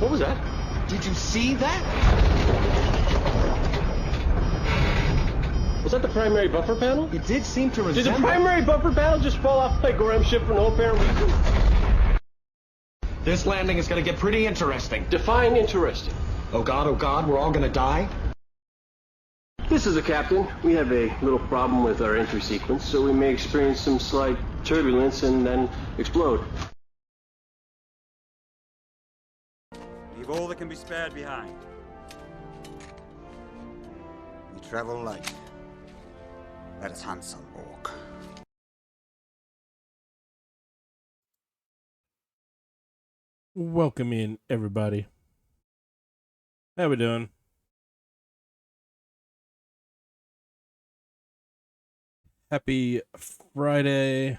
What was that? Did you see that? Was that the primary buffer panel? It did seem to Did resemble... the primary buffer panel just fall off like Gorham ship for no apparent reason? This landing is gonna get pretty interesting. Define interesting. Oh God, we're all gonna die? This is the captain. We have a little problem with our entry sequence, so we may experience some slight turbulence and then explode. Leave all that can be spared behind. We travel light. Let us handsome walk. Welcome in, everybody. How we doing? Happy Friday.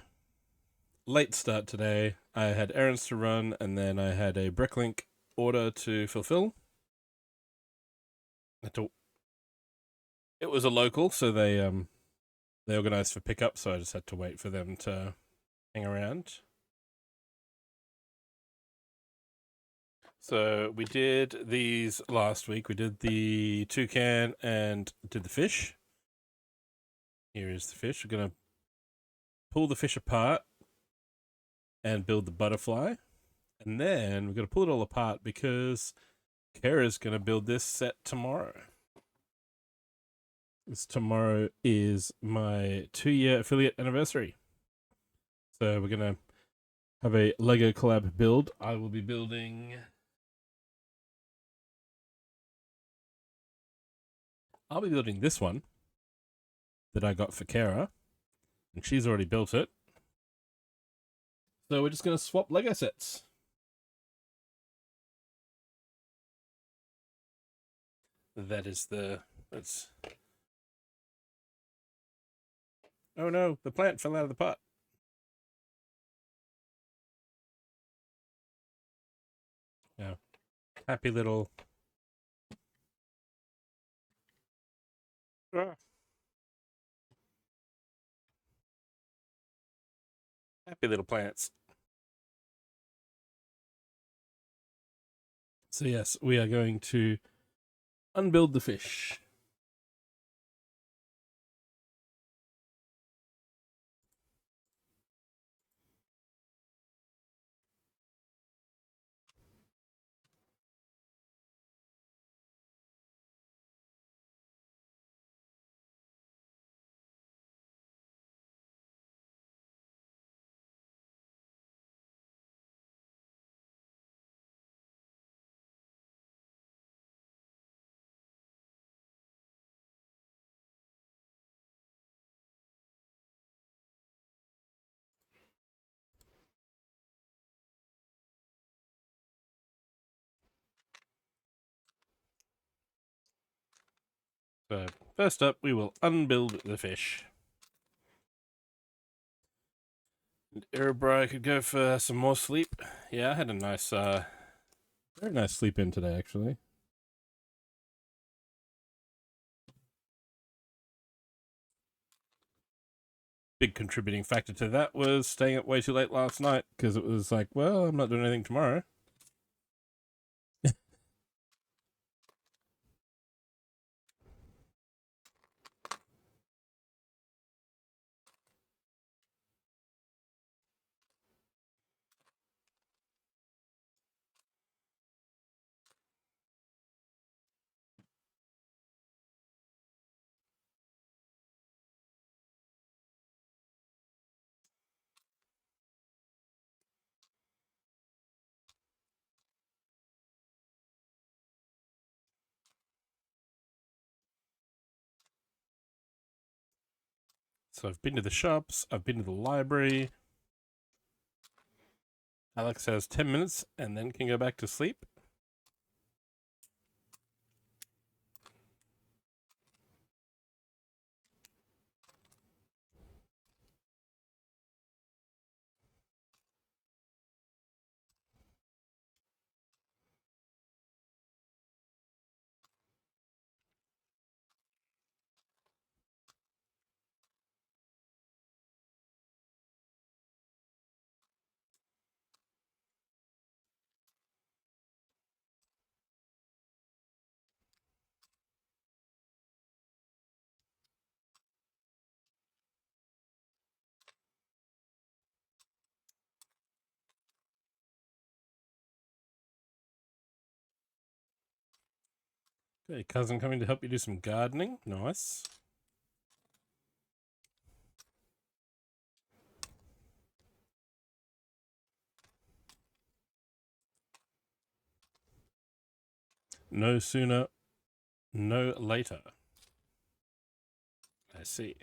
Late start today. I had errands to run, and then I had a Bricklink order to fulfill. It was a local, so they organized for pickup, so I just had to wait for them to hang around. So we did these last week. We did the toucan and did the fish. Here is the fish. We're going to pull the fish apart and build the butterfly. And then we're going to pull it all apart because Kara's going to build this set tomorrow. Tomorrow is my 2-year affiliate anniversary. So we're going to have a Lego collab build. I will be building... I'll be building this one that I got for Kara, and she's already built it. So we're just going to swap Lego sets. That's... Oh no, the plant fell out of the pot. Yeah. Happy little... Happy little plants. So yes, we are going to unbuild the fish. So first up, we will unbuild the fish. And Erebri could go for some more sleep. Yeah, I had a nice, very nice sleep in today, actually. Big contributing factor to that was staying up way too late last night, because it was like, well, I'm not doing anything tomorrow. So I've been to the shops, I've been to the library. Alex has 10 minutes and then can go back to sleep. Okay, cousin coming to help you do some gardening. Nice. No sooner, no later. I see.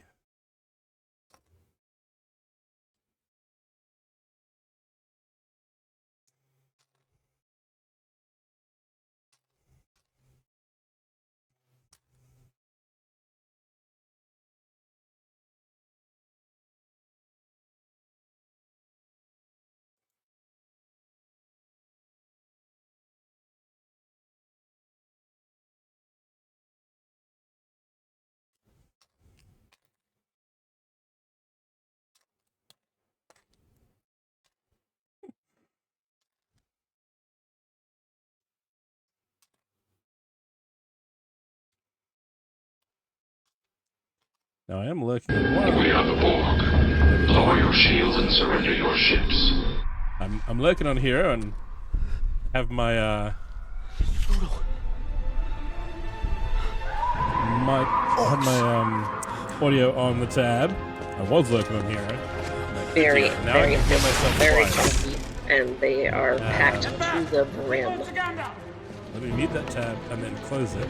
Now I am lurking on one. We are the Borg. Lower your shields and surrender your ships. I'm lurking on Hero and have my audio on the tab. I was lurking on Hero. Very, Now very I can hear myself very twice. chunky, and they are packed to the brim. Let me mute that tab and then close it.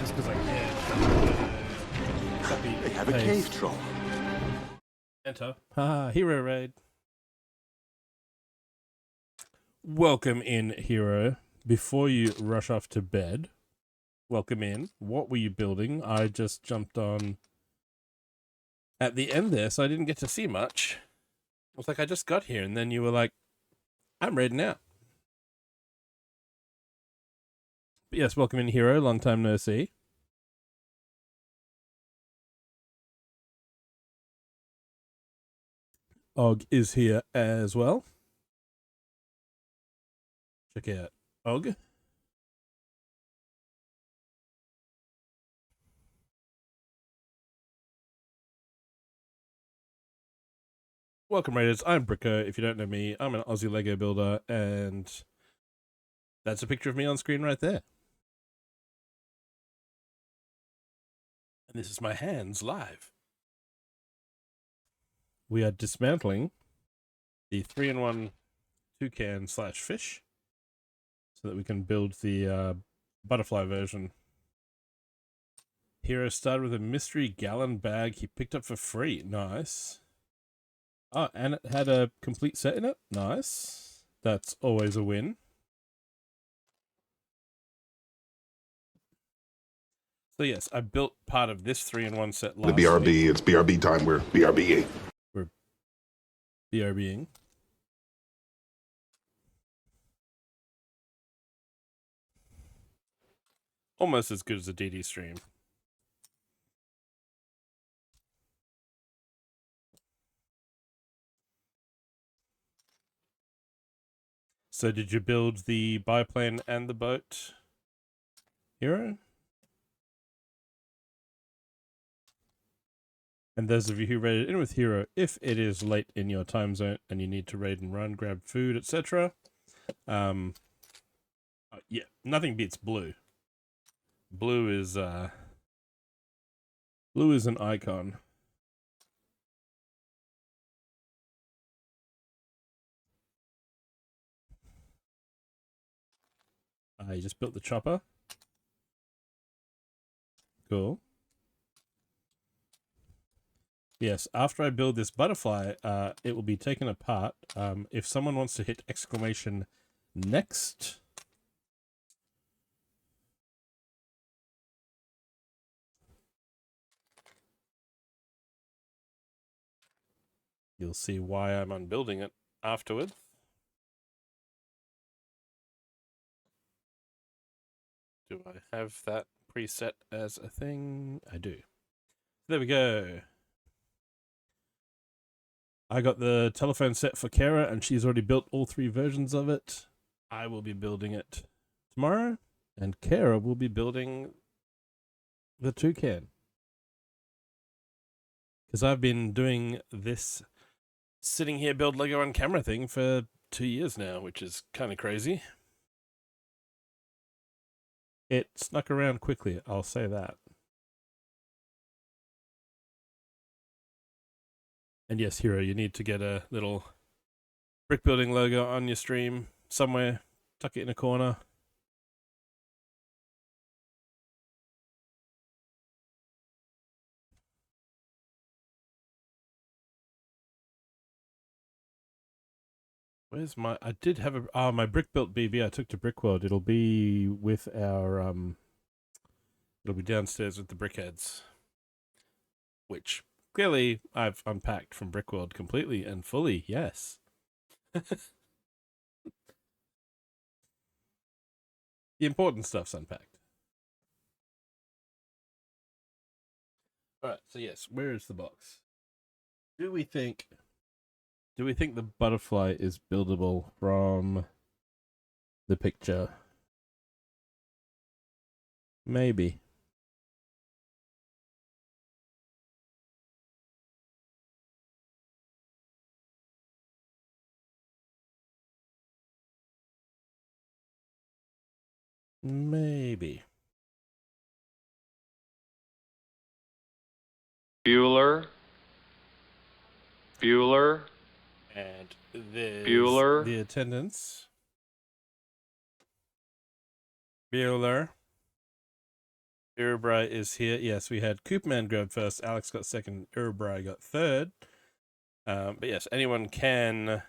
Just because I can. Copy. They have a cave troll. Enter. Hero raid. Welcome in, Hero. Before you rush off to bed, welcome in. What were you building? I just jumped on at the end there, so I didn't get to see much. I was like, I just got here, and then you were like, I'm raiding out. But yes, welcome in, Hero. Long time no see. Og is here as well. Check out Og. Welcome, Raiders. I'm Bricko. If you don't know me, I'm an Aussie Lego builder, and that's a picture of me on screen right there. And this is my hands live. We are dismantling the 3-in-1 toucan / fish so that we can build the butterfly version. Hero started with a mystery gallon bag he picked up for free. Nice. Oh, and it had a complete set in it. Nice. That's always a win. So yes, I built part of this 3-in-1 set last The BRB, week. it's BRB time. We're BRBing. We're BRBing. Almost as good as a DD stream. So did you build the biplane and the boat, Hero? And those of you who raided in with Hero, if it is late in your time zone and you need to raid and run, grab food, etc. Yeah, nothing beats blue. Blue is an icon. You just built the chopper. Cool. Yes, after I build this butterfly, it will be taken apart. If someone wants to hit exclamation next, you'll see why I'm unbuilding it afterwards. Do I have that preset as a thing? I do. There we go. I got the telephone set for Kara, and she's already built all 3 versions of it. I will be building it tomorrow, and Kara will be building the toucan. Because I've been doing this sitting here build Lego on camera thing for 2 years now, which is kind of crazy. It snuck around quickly, I'll say that. And yes, Hero, you need to get a little brick building logo on your stream somewhere. Tuck it in a corner. Where's my... I did have a... my brick built BB I took to Brickworld. It'll be with our... It'll be downstairs with the brickheads. Which, clearly, I've unpacked from Brickworld completely and fully, yes. The important stuff's unpacked. Alright, so yes, where is the box? Do we think the butterfly is buildable from the picture? Maybe. Maybe. Bueller. Bueller. And there's Bueller. the attendance. Bueller. Urubrai is here. Yes, we had Coopman grab first. Alex got second. Urubrai got third. But yes, anyone can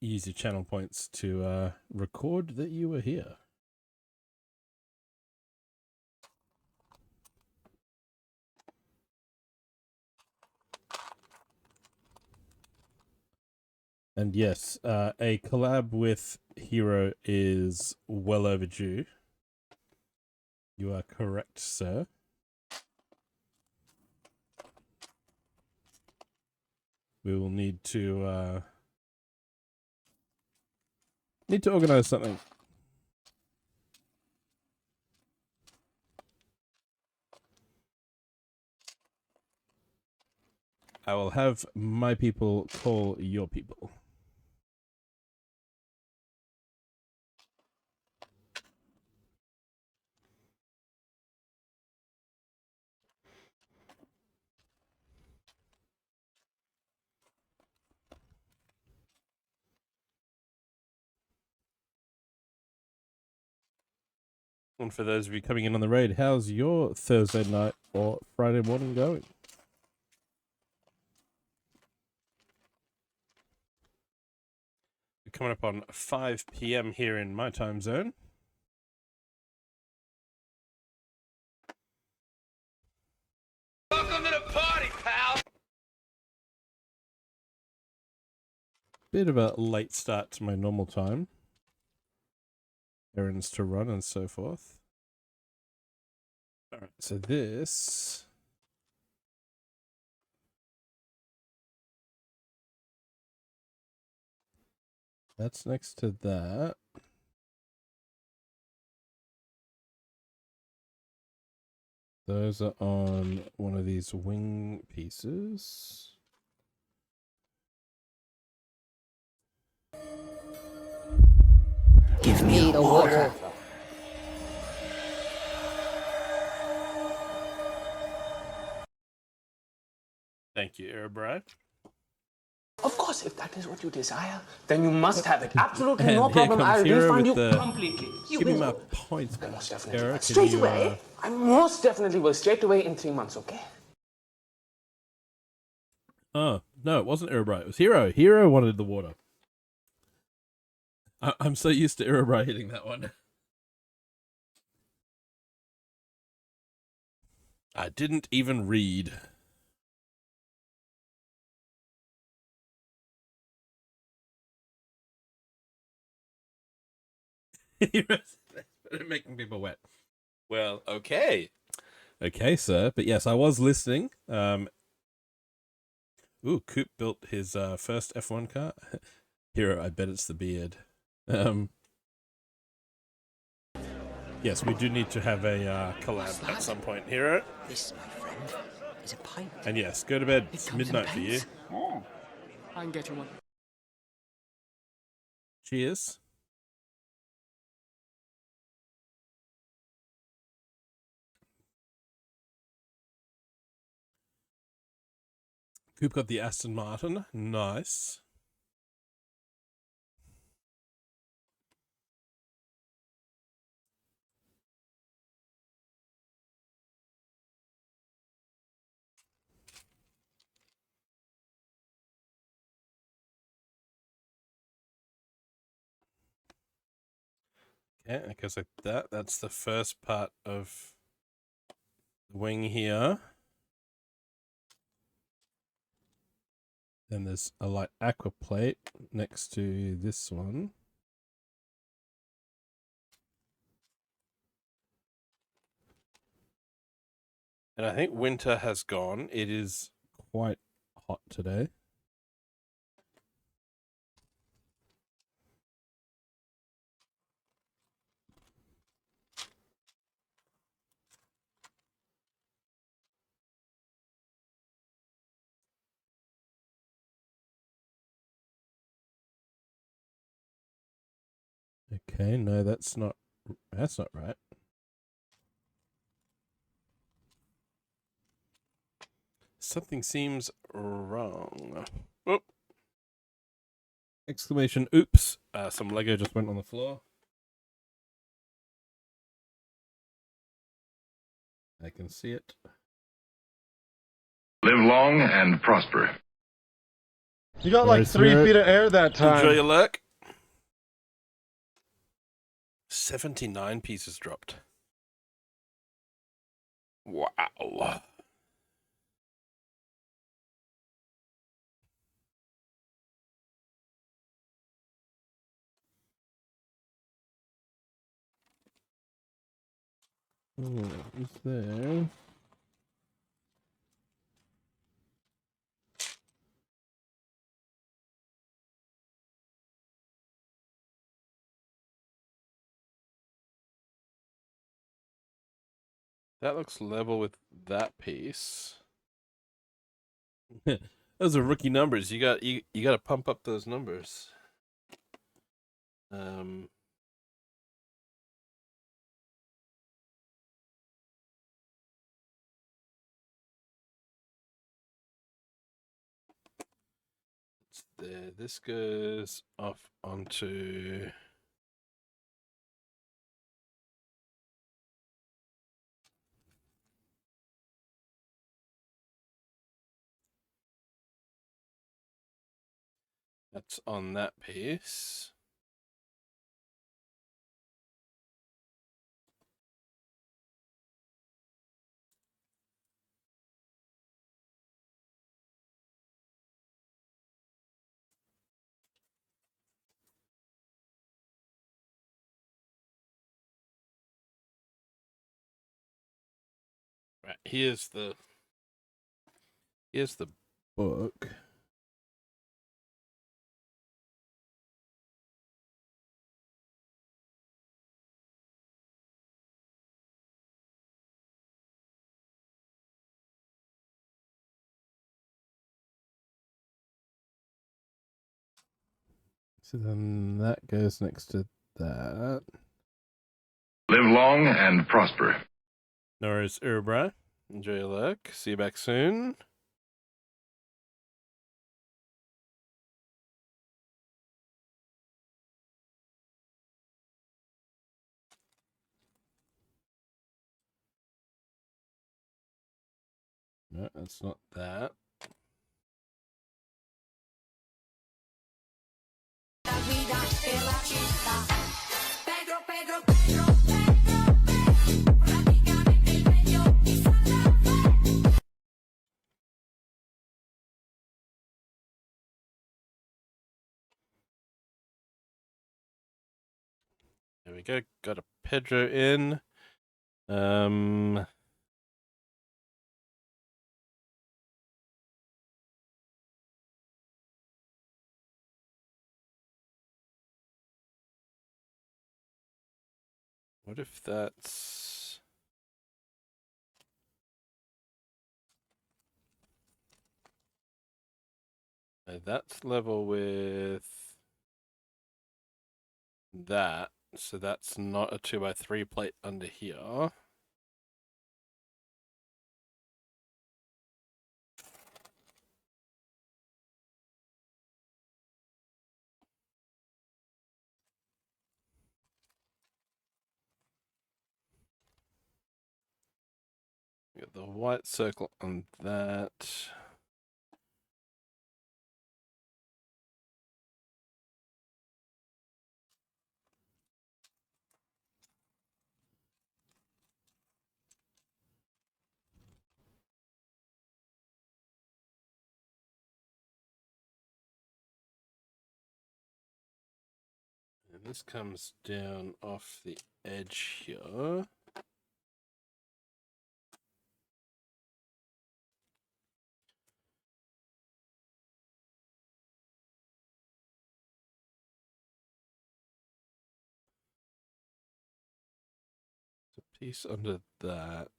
use your channel points to record that you were here. And yes, a collab with Hero is well overdue. You are correct, sir. We will need to organize something. I will have my people call your people. And for those of you coming in on the raid, how's your Thursday night or Friday morning going? We're coming up on 5 p.m. here in my time zone. Welcome to the party, pal! Bit of a late start to my normal time. Errands to run and so forth. Alright, so this... That's next to that. Those are on one of these wing pieces. Give me the water. Thank you, Urubrai. Of course, if that is what you desire, then you must have it. Absolutely And no here problem. comes I'll Hero refund with you the- completely. You Give me my will. points I back. most definitely Sarah, will. can Straight you, away. I most definitely will. Straight away in 3 months, okay? Oh, no, it wasn't Urubrai. It was Hero. Hero wanted the water. I'm so used to Urubrai hitting that one. I didn't even read. Making people wet. Well, okay. Okay, sir. But yes, I was listening. Ooh, Coop built his first F1 car. Hero, I bet it's the beard. Yes, we do need to have a collab at some point, Hero. This, my friend, is a pint. And yes, go to bed. It It's comes in midnight for you. pints. I can get you one. Cheers. Coop got the Aston Martin. Nice. Okay, it goes like that. That's the first part of the wing here. Then there's a light aqua plate next to this one. And I think winter has gone. It is quite hot today. Okay, no, that's not right. Something seems wrong. Oh. Exclamation, oops. Some Lego just went on the floor. I can see it. Live long and prosper. You got like 3 feet of air that time. Enjoy your luck. 79 pieces dropped. Wow. Is there? That looks level with that piece. Those are rookie numbers. You got to pump up those numbers. It's there. This goes off onto. That's on that piece. Right, here's the book. So then that goes next to that. Live long and prosper. Norris Urbra. Enjoy your luck. See you back soon. No, that's not that. There we go. Got a Pedro in. What if that's... that's level with that. So that's not a 2x3 plate under here. We got the white circle on that. And this comes down off the edge here. It's a piece under that.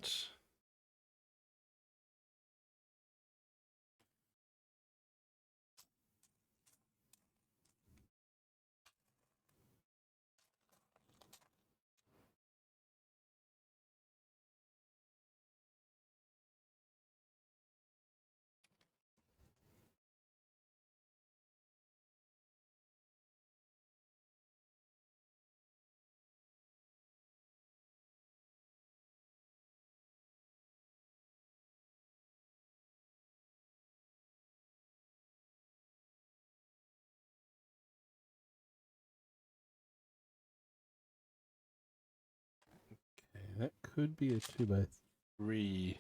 That could be a 2x3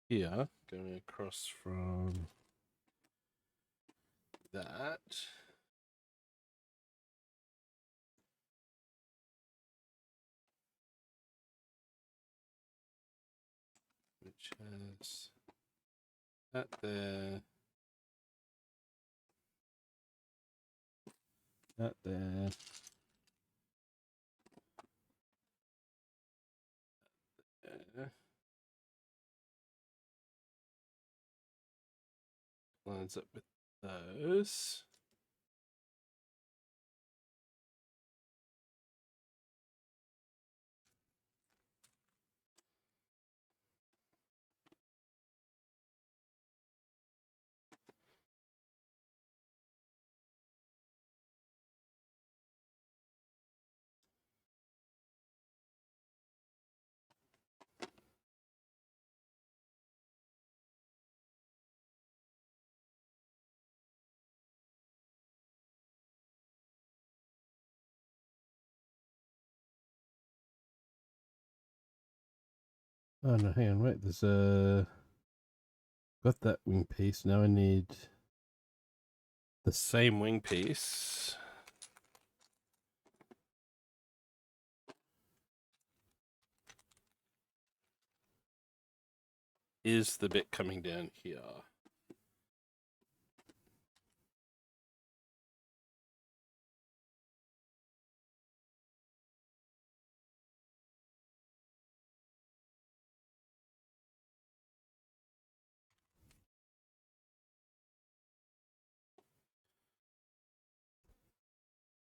here, going across from that. Which has that there, that there. Lines up with those. Oh no, hang on, wait, there's got that wing piece. Now I need the same wing piece. Is the bit coming down here?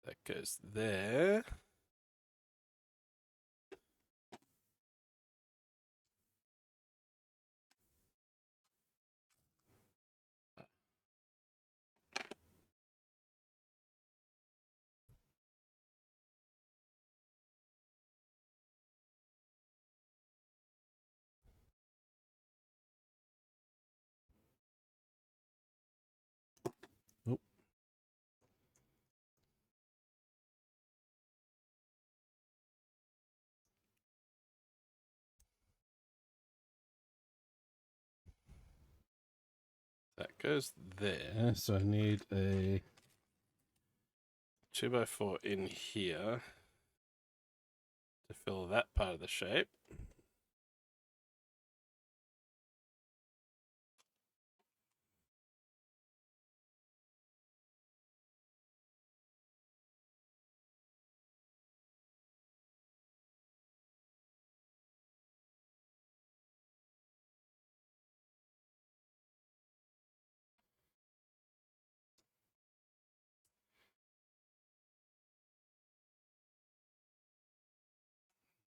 That goes there. Nope. That goes there, so I need a 2x4 in here to fill that part of the shape.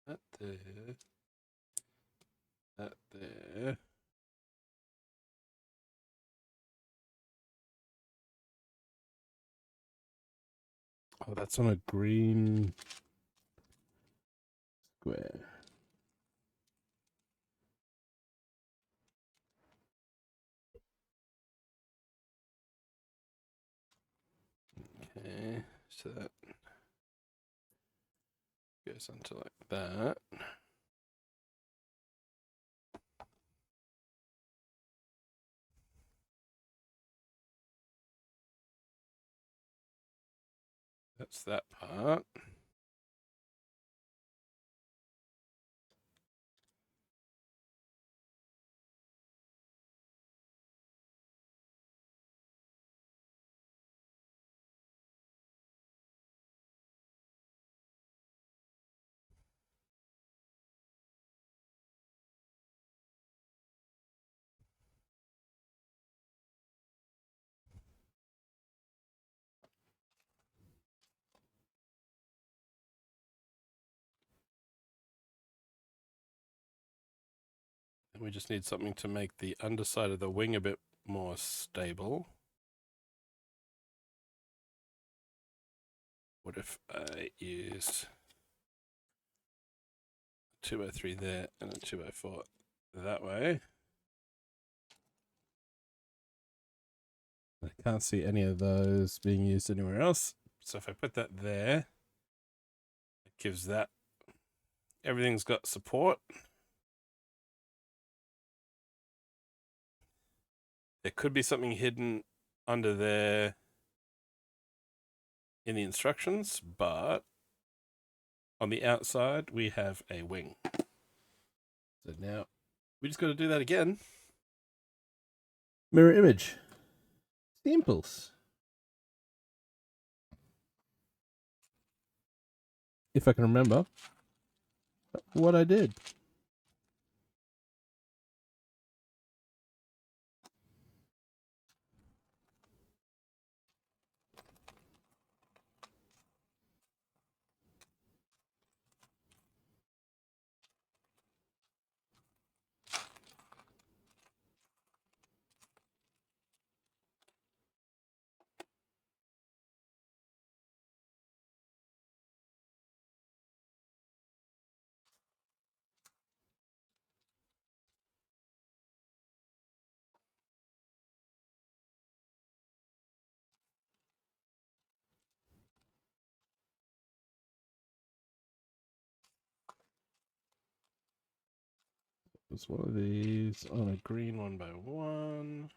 That there. That there. Oh, that's on a green square. Okay, so that goes onto like that. That's that part. And we just need something to make the underside of the wing a bit more stable. What if I used a 2x3 there and a 2x4 that way? I can't see any of those being used anywhere else. So if I put that there, it gives that, everything's got support. There could be something hidden under there in the instructions, but on the outside, we have a wing. So now we just got to do that again. Mirror image. The impulse. If I can remember what I did. There's one of these on a green 1x1.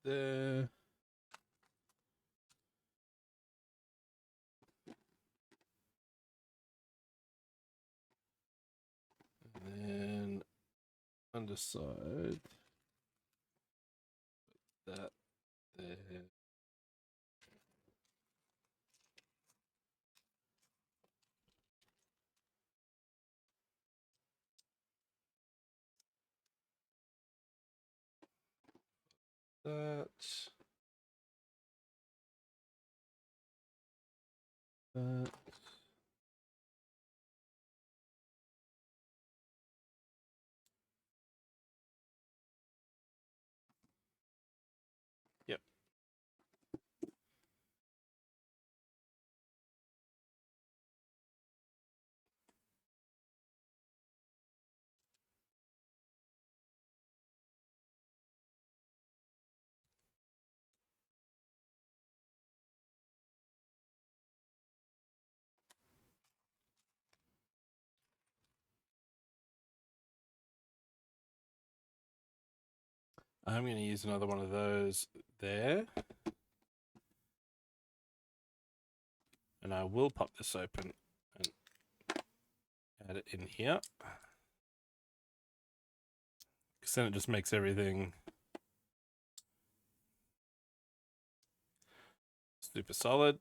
There. And then underside. That there. That. That. Yep. I'm going to use another one of those there. And I will pop this open and add it in here. Because then it just makes everything super solid.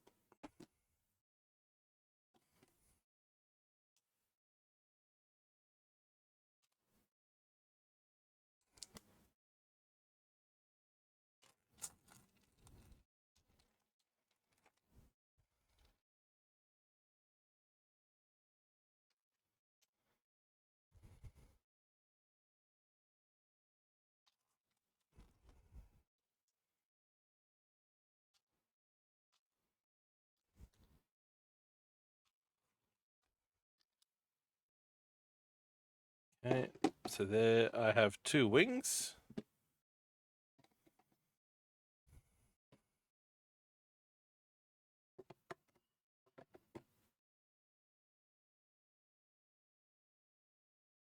Okay, so there I have 2 wings.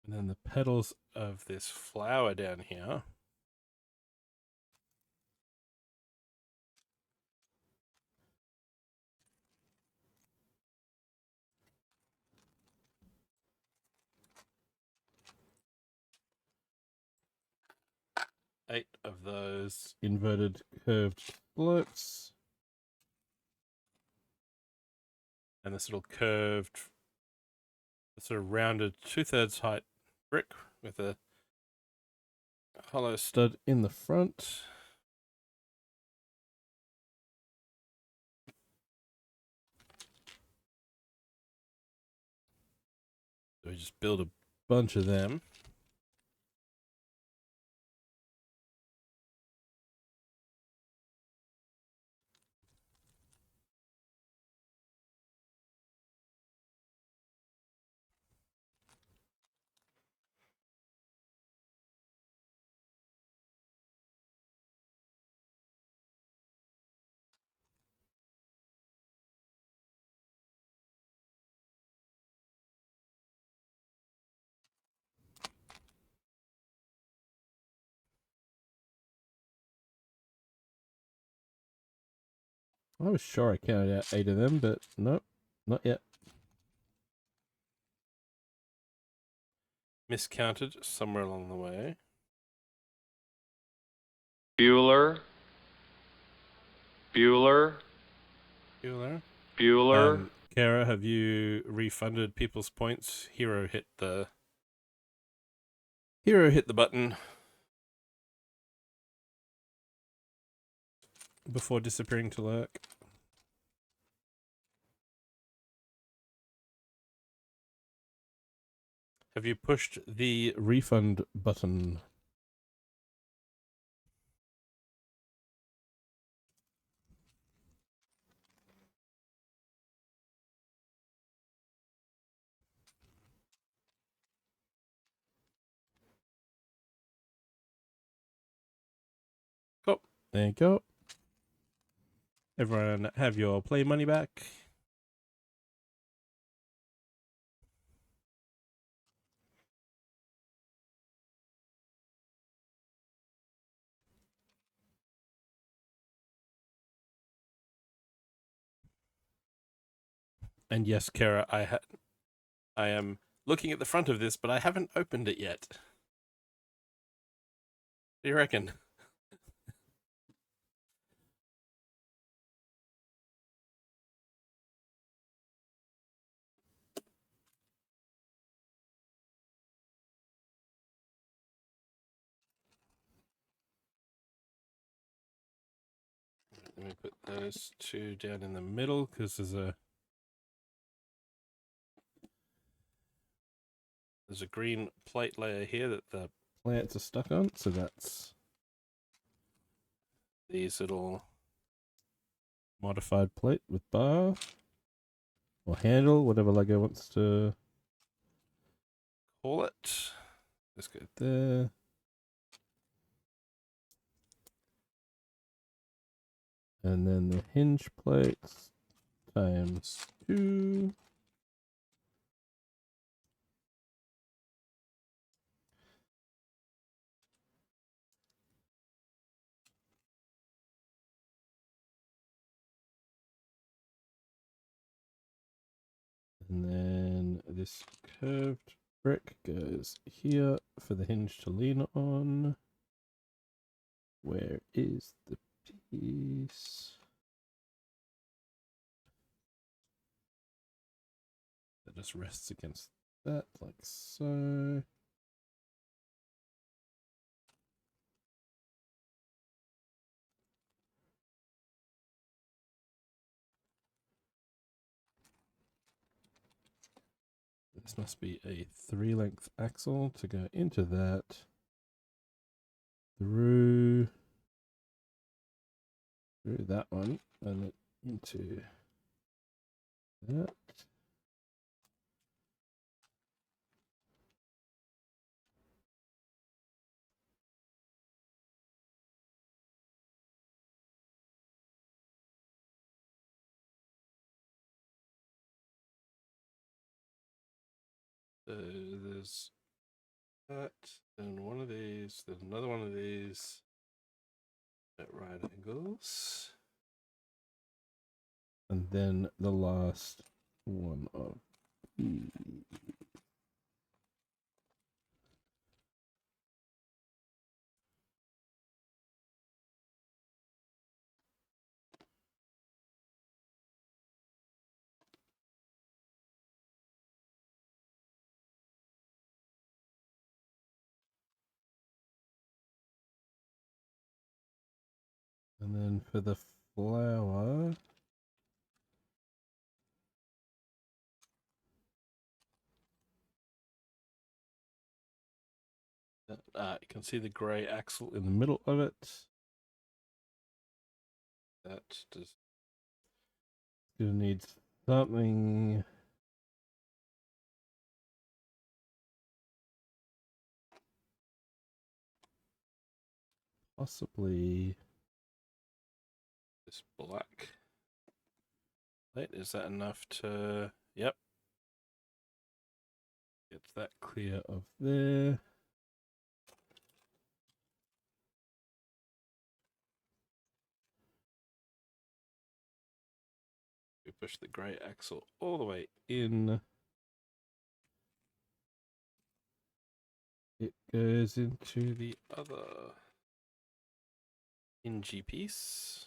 And then the petals of this flower down here. Eight of those inverted curved slopes. And this little curved, sort of rounded 2/3 height brick with a hollow stud in the front. So we just build a bunch of them. I was sure I counted out 8 of them, but nope, not yet. Miscounted somewhere along the way. Bueller. Bueller. Bueller. Bueller. Kara, have you refunded people's points? Hero hit the button before disappearing to lurk. Have you pushed the refund button? Cool. There you go. Everyone have your play money back. And yes, Kara, I am looking at the front of this, but I haven't opened it yet. What do you reckon? Let me put those 2 down in the middle because there's a green plate layer here that the plants are stuck on, so that's these little modified plate with bar or handle, whatever Lego wants to call it. Let's go there. And then the hinge plates times 2. this curved brick goes here for the hinge to lean on. Where is the piece? That just rests against that, like so. This must be a 3-length axle to go into that, through that one, and then into that. There's that, and one of these, there's another one of these at right angles, and then the last one of these. And then for the flower, you can see the grey axle in the middle of it. That just gonna need something. Possibly this black. Wait, is that enough to... Yep. Gets that clear of there. We push the grey axle all the way in. It goes into the other hingy piece.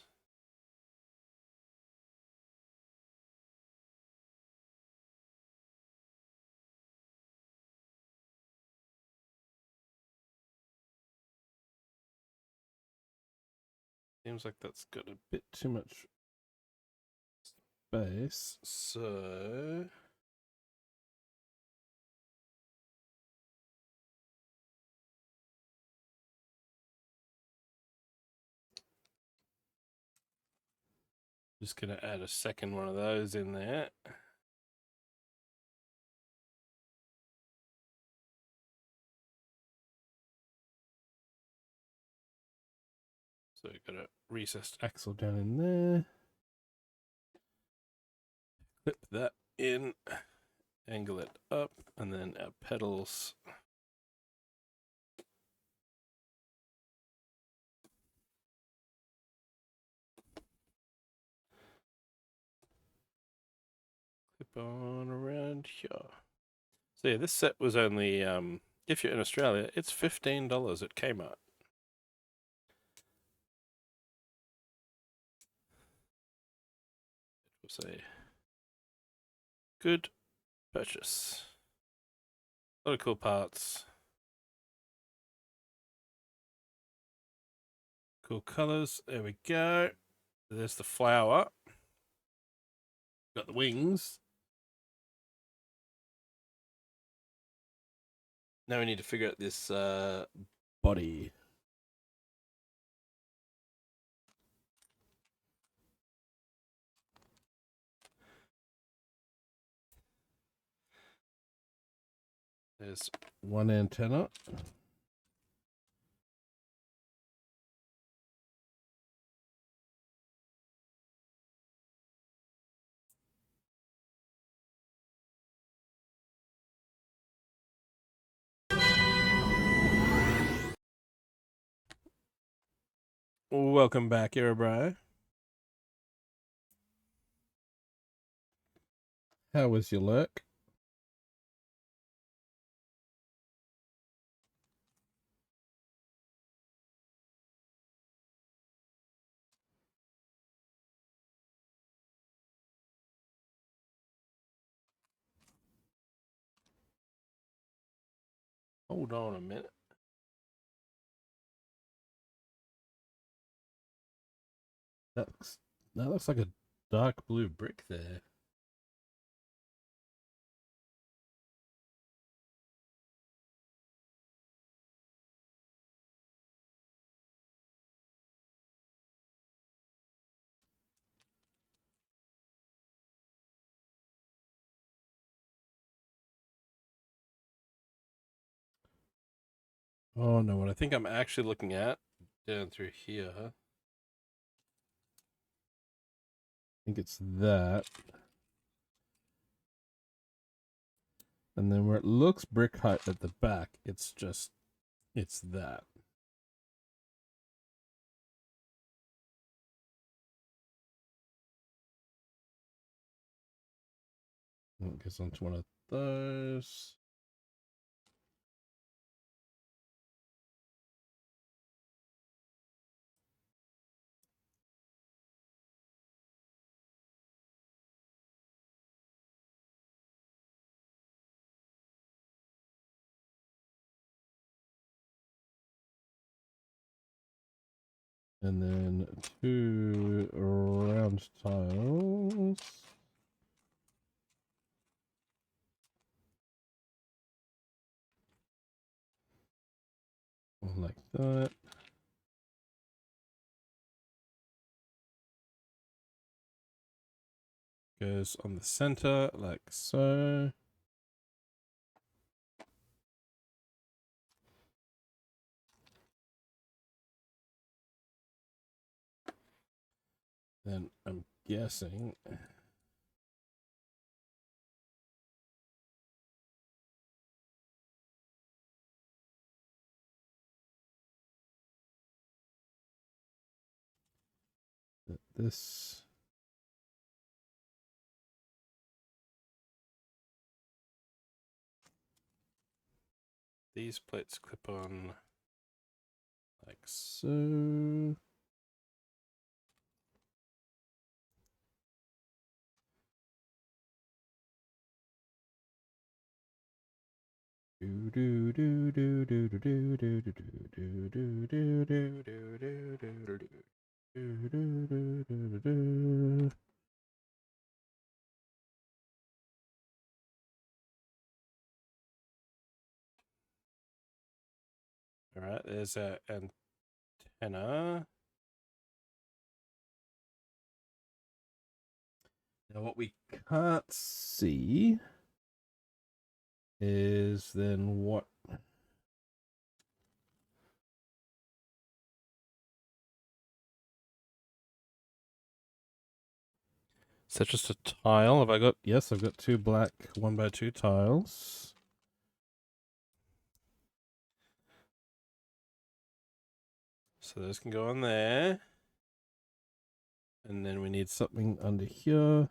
Seems like that's got a bit too much space, so just gonna add a second one of those in there. So we've got a recessed axle down in there. Clip that in, angle it up, and then our pedals. Clip on around here. So yeah, this set was only, if you're in Australia, it's $15 at Kmart. It was a good purchase. A lot of cool parts. Cool colors. There we go. There's the flower. Got the wings. Now we need to figure out this body. There's one antenna. Welcome back, everybody. How was your lurk? Hold on a minute. That looks like a dark blue brick there. Oh no, what I think I'm actually looking at down through here. I think it's that. And then where it looks brick height at the back, it's that. It goes onto one of those. And then 2 round tiles. Like that. Goes on the center like so. Then I'm guessing that these plates clip on like so. All right, there's an antenna. Now what we can't see is then what is that just a tile? Have I got yes, I've got 2 black 1x2 tiles. So those can go on there. And then we need something under here.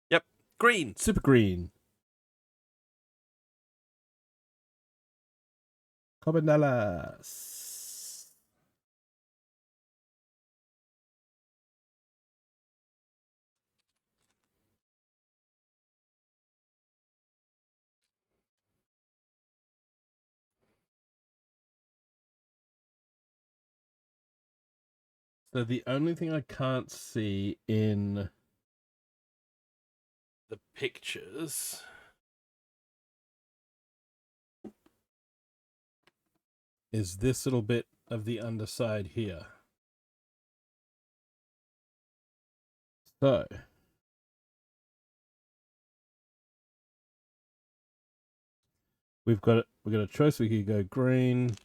Yep, green, super green. Cobandalas. So the only thing I can't see in the pictures is this little bit of the underside here. So we've got a choice. We could go green.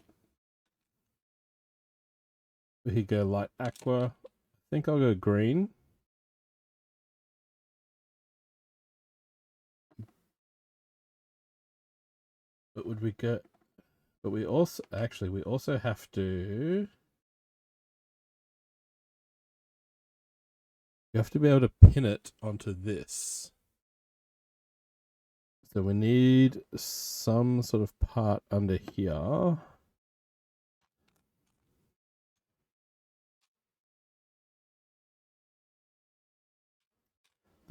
We could go light aqua. I think I'll go green. But would we go? But we also have to. You have to be able to pin it onto this. So we need some sort of part under here.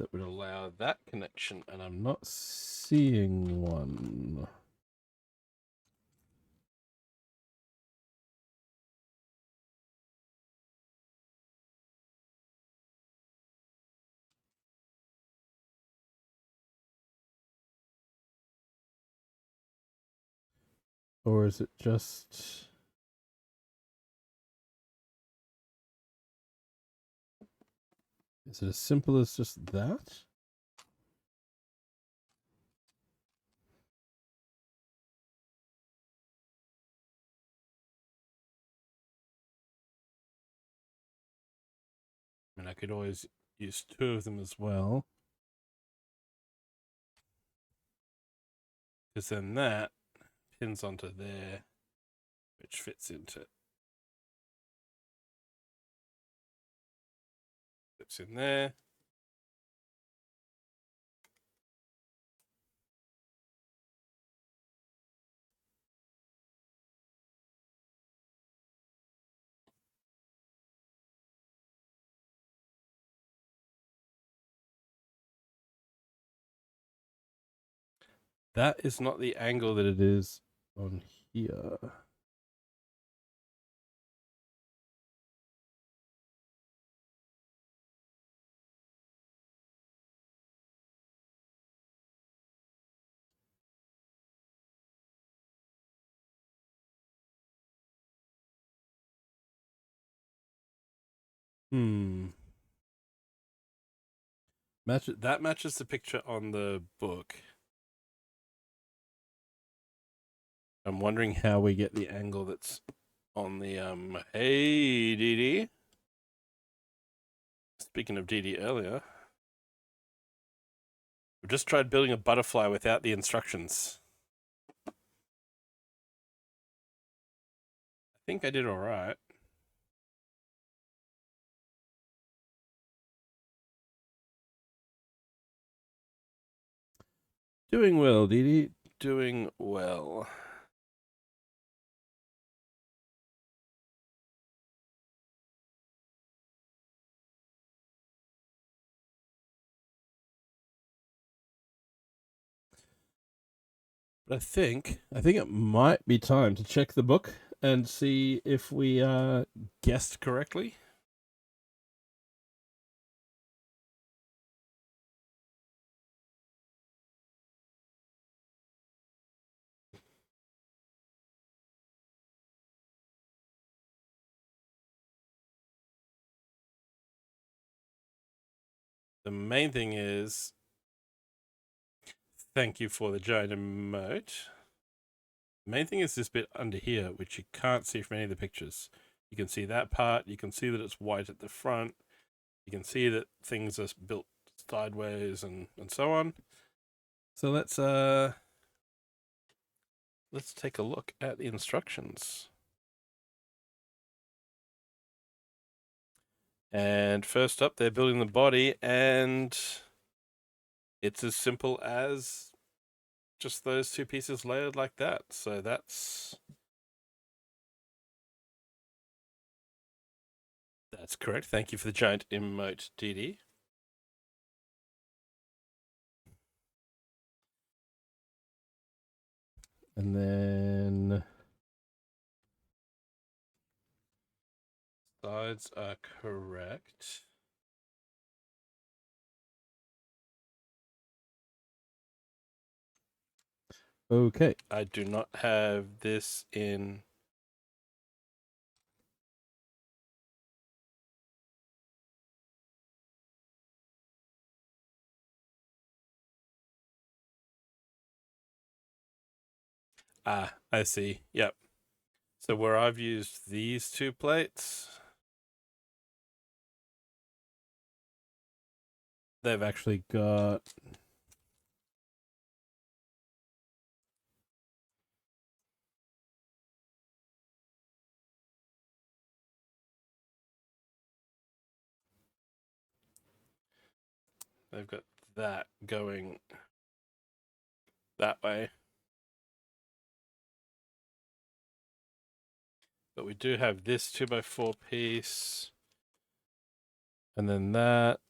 that would allow that connection, and I'm not seeing one. Or is it just... Is it as simple as just that? I mean, I could always use two of them as well. Because then that pins onto there, which fits into... Fits in there. That is not the angle that it is on here. That matches the picture on the book. I'm wondering how we get the angle that's on the Hey, Dee Dee. Speaking of Dee Dee earlier, I've just tried building a butterfly without the instructions. I think I did all right. Doing well, Dee Dee. Doing well. But I think it might be time to check the book and see if we guessed correctly. The main thing is, thank you for the giant emote. The main thing is this bit under here, which you can't see from any of the pictures. You can see that part. You can see that it's white at the front. You can see that things are built sideways and so on. So let's take a look at the instructions. And first up, they're building the body, and it's as simple as just those two pieces layered like that. So that's correct. Thank you for the giant emote, Dee Dee. And then sides are correct. Okay, I do not have this in. Ah, I see. Yep. So where I've used these two plates, they've actually got that going that way. But we do have this 2x4 piece. And then that.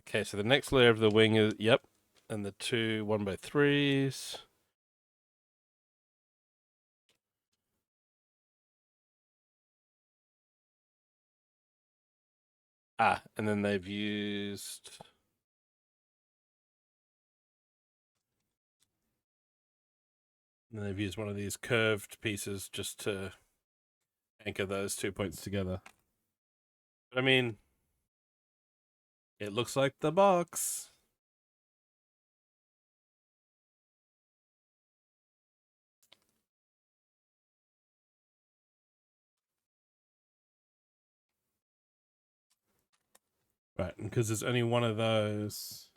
Okay, so the next layer of the wing is, yep, and the two 1x3s. And then they've used one of these curved pieces just to anchor those 2 points together. But I mean, it looks like the box. Right, and because there's only one of those,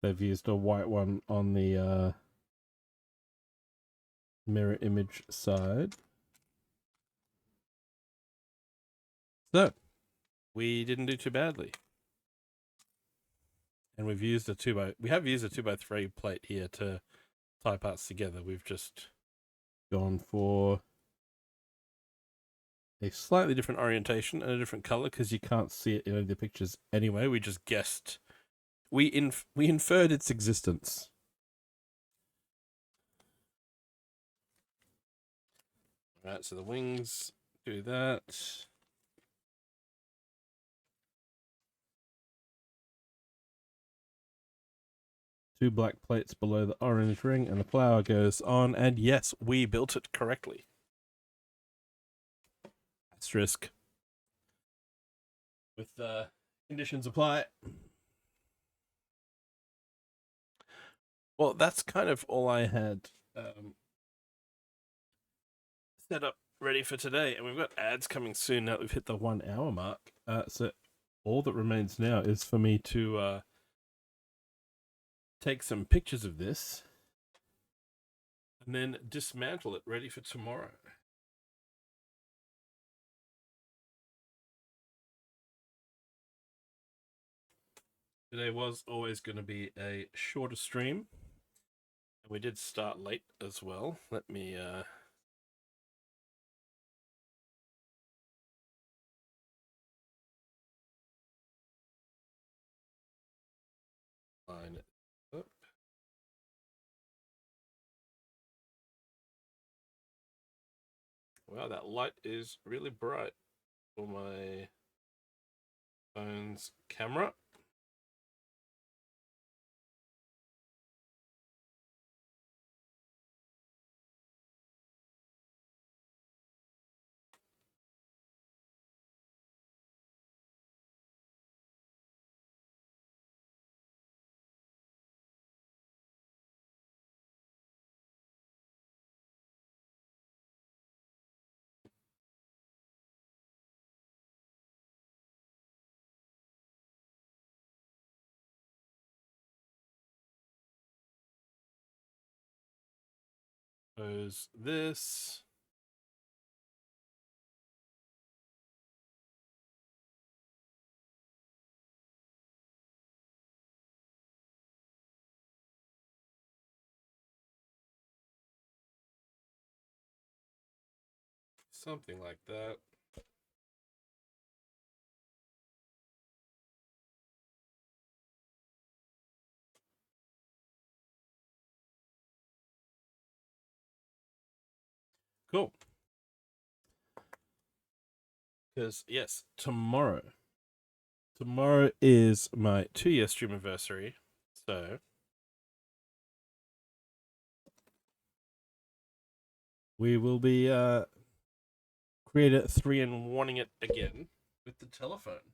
they've used a white one on the mirror image side. So, we didn't do too badly. And we've used a 2x3 plate here to tie parts together. We've just gone for a slightly different orientation and a different color because you can't see it in any of the pictures anyway. We just guessed. We inferred its existence. All right, so the wings do that. Two black plates below the orange ring, and the flower goes on. And yes, we built it correctly. Asterisk. With the conditions apply. Well, that's kind of all I had set up ready for today, and we've got ads coming soon now that we've hit the 1 hour mark. So all that remains now is for me to take some pictures of this and then dismantle it ready for tomorrow. Today was always going to be a shorter stream. And we did start late as well. Let me line it up. Wow, that light is really bright for my phone's camera. Suppose this. Something like that. Cool. Because, yes, tomorrow is my 2-year stream anniversary. So we will be creating 3 and wanting it again with the telephone.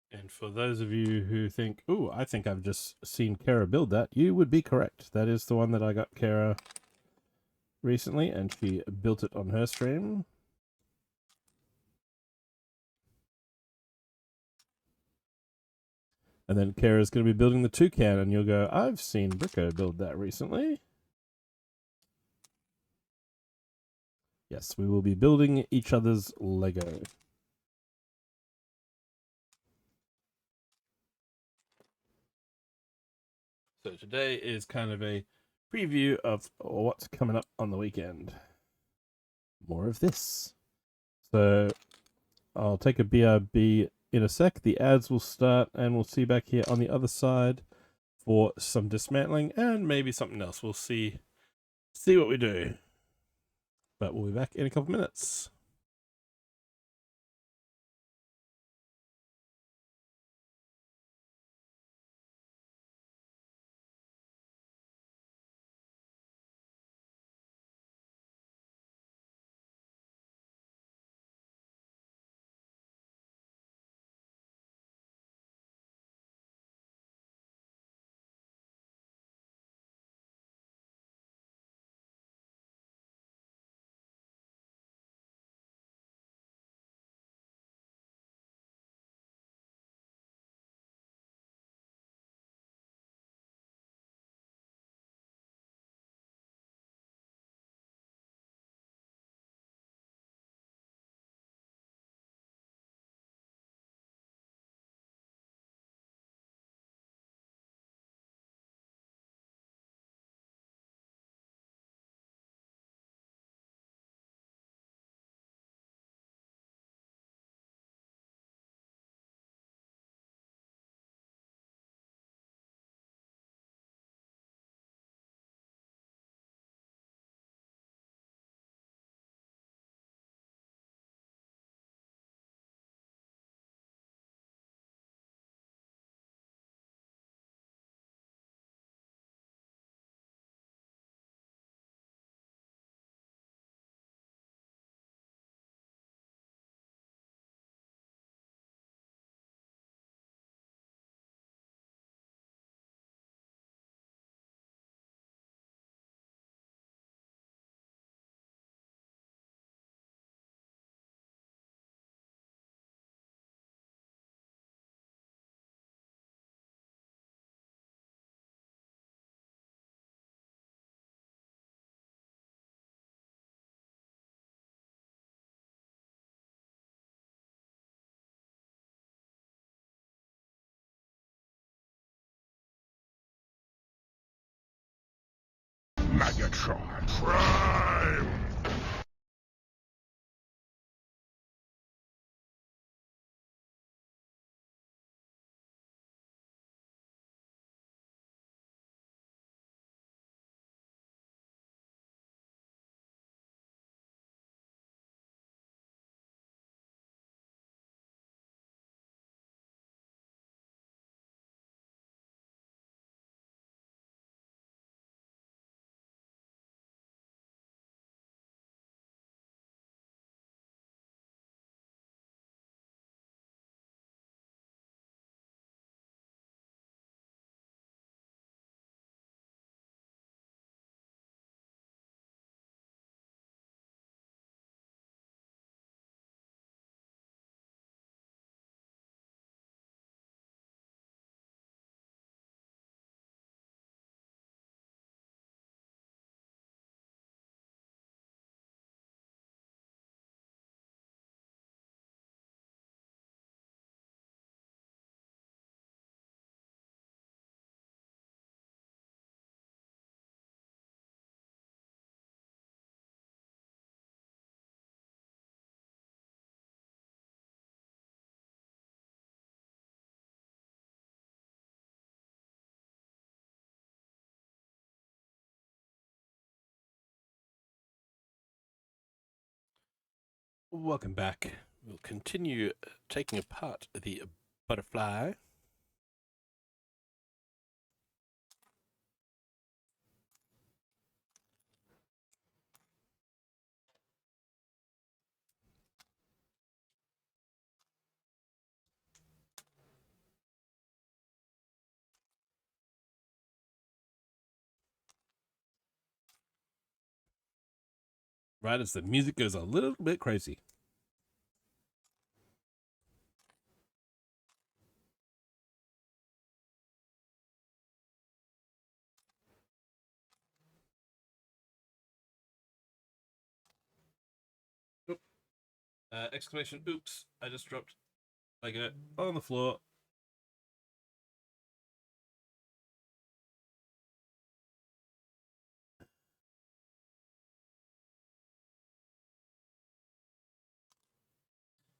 And for those of you who think, "Ooh, I think I've just seen Kara build that," you would be correct. That is the one that I got Kara recently, and she built it on her stream. And then Kara's going to be building the Toucan, and you'll go, "I've seen Bricko build that recently." Yes, we will be building each other's Lego. So today is kind of a preview of what's coming up on the weekend. More of this. So I'll take a BRB in a sec. The ads will start, and we'll see back here on the other side for some dismantling and maybe something else. We'll see what we do. But we'll be back in a couple minutes. Megatron Prime! Welcome back. We'll continue taking apart the butterfly. Right as the music goes a little bit crazy. Exclamation, oops, I just dropped Lego on the floor.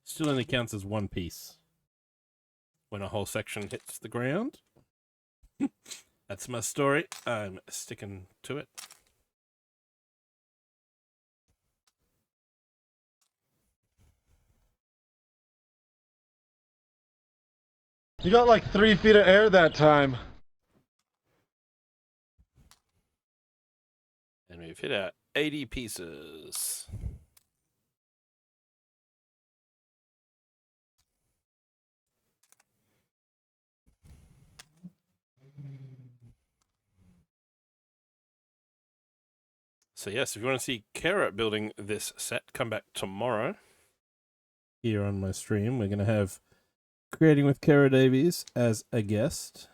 Still only counts as one piece when a whole section hits the ground. That's my story. I'm sticking to it. You got like 3 feet of air that time. And we've hit our 80 pieces. So yes, if you want to see Kara building this set, come back tomorrow. Here on my stream, we're going to have Creating with Kara Davies as a guest.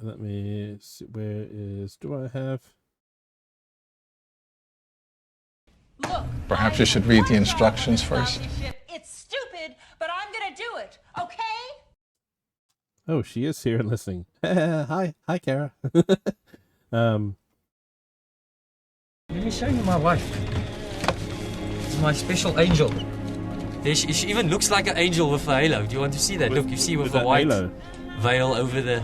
Let me see, where is, do I have? Look, Perhaps you should read the instructions first. It's stupid, but I'm gonna do it, okay? Oh, she is here and listening. Hi, Kara. Let me show you my wife. It's my special angel. She even looks like an angel with a halo. Do you want to see that? Look, you see with a white veil over the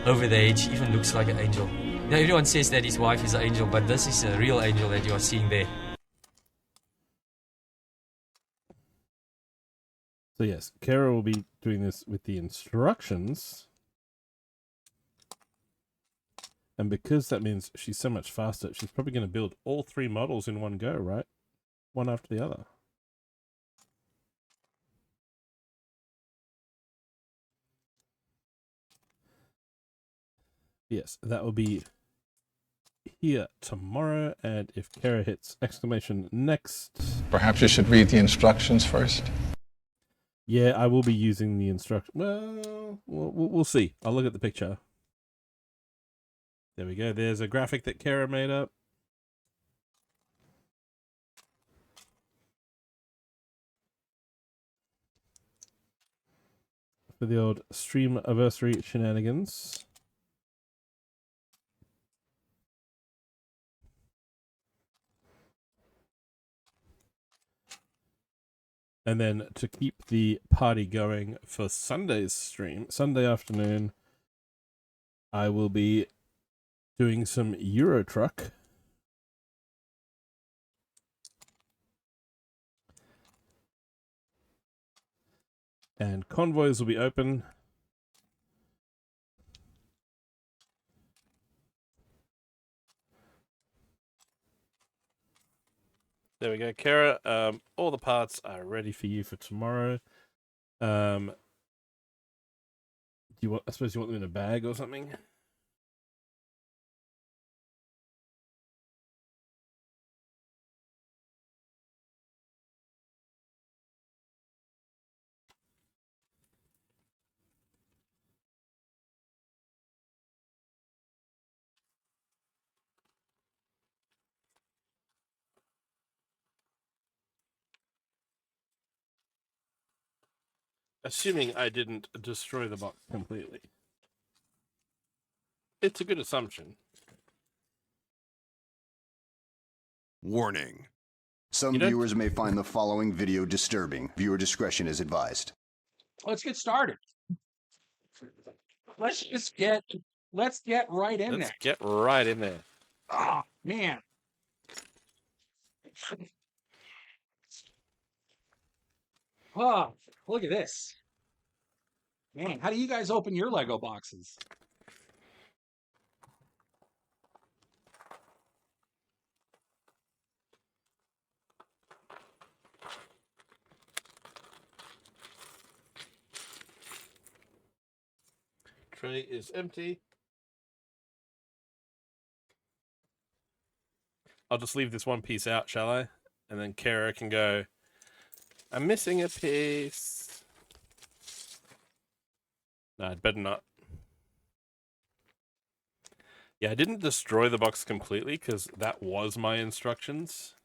head. She even looks like an angel. Now everyone says that his wife is an angel, but this is a real angel that you are seeing there. So yes, Kara will be doing this with the instructions. And because that means she's so much faster, she's probably going to build all 3 models in one go, right? One after the other. Yes, that will be here tomorrow. And if Kara hits exclamation next... Perhaps you should read the instructions first. Yeah, I will be using the instruction. Well, we'll see. I'll look at the picture. There we go. There's a graphic that Kara made up. For the old stream anniversary shenanigans. And then to keep the party going for Sunday's stream, Sunday afternoon, I will be doing some Euro Truck. And convoys will be open. There we go, Kara. All the parts are ready for you for tomorrow. Do you want? I suppose you want them in a bag or something. Assuming I didn't destroy the box completely. It's a good assumption. Warning. Some viewers may find the following video disturbing. Viewer discretion is advised. Let's get started. Let's get right in there. Let's get right in there. Oh, man. Oh, look at this. Man, how do you guys open your Lego boxes? Tray is empty. I'll just leave this one piece out, shall I? And then Kara can go, I'm missing a piece. No, I'd better not. Yeah, I didn't destroy the box completely because that was my instructions.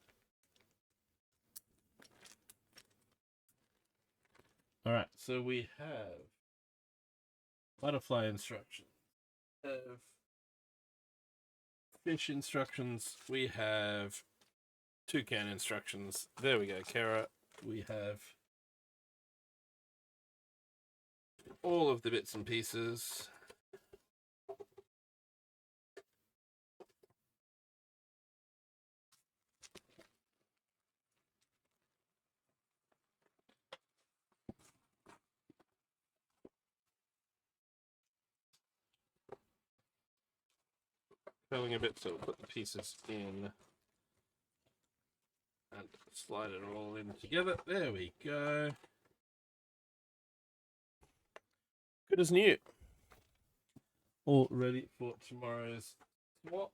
Alright, so we have butterfly instructions. We have fish instructions. We have Toucan instructions. There we go, Kara. We have all of the bits and pieces. Curling a bit, so we'll put the pieces in and slide it all in together. There we go. Good as new. All ready for tomorrow's swap.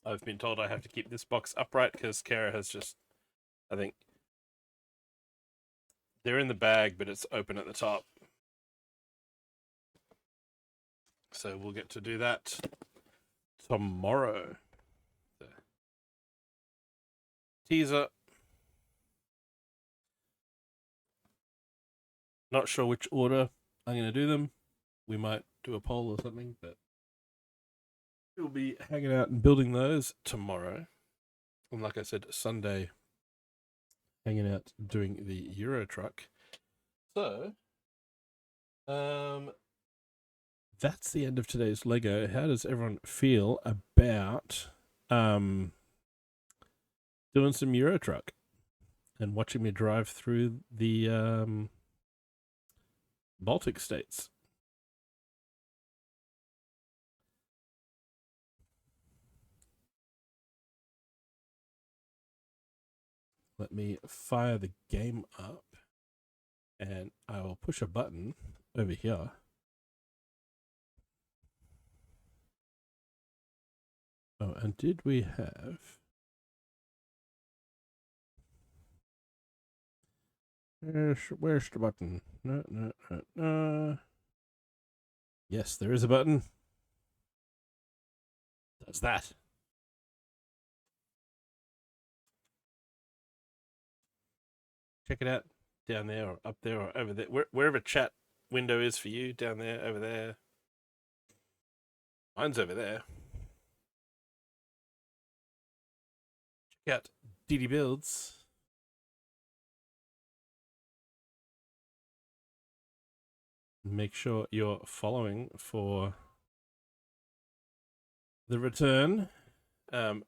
I've been told I have to keep this box upright because Kara has just, I think, they're in the bag, but it's open at the top. So we'll get to do that tomorrow. The teaser. Not sure which order I'm going to do them. We might do a poll or something, but we'll be hanging out and building those tomorrow. And like I said, Sunday, hanging out doing the Euro truck. So, that's the end of today's Lego. How does everyone feel about doing some Euro truck and watching me drive through the Baltic states? Let me fire the game up and I will push a button over here. Oh, and did we have... Where's the button? No. Yes, there is a button. Does that. Check it out down there or up there or over there. Wherever chat window is for you, down there, over there. Mine's over there. Check out DD Builds. Make sure you're following for the return.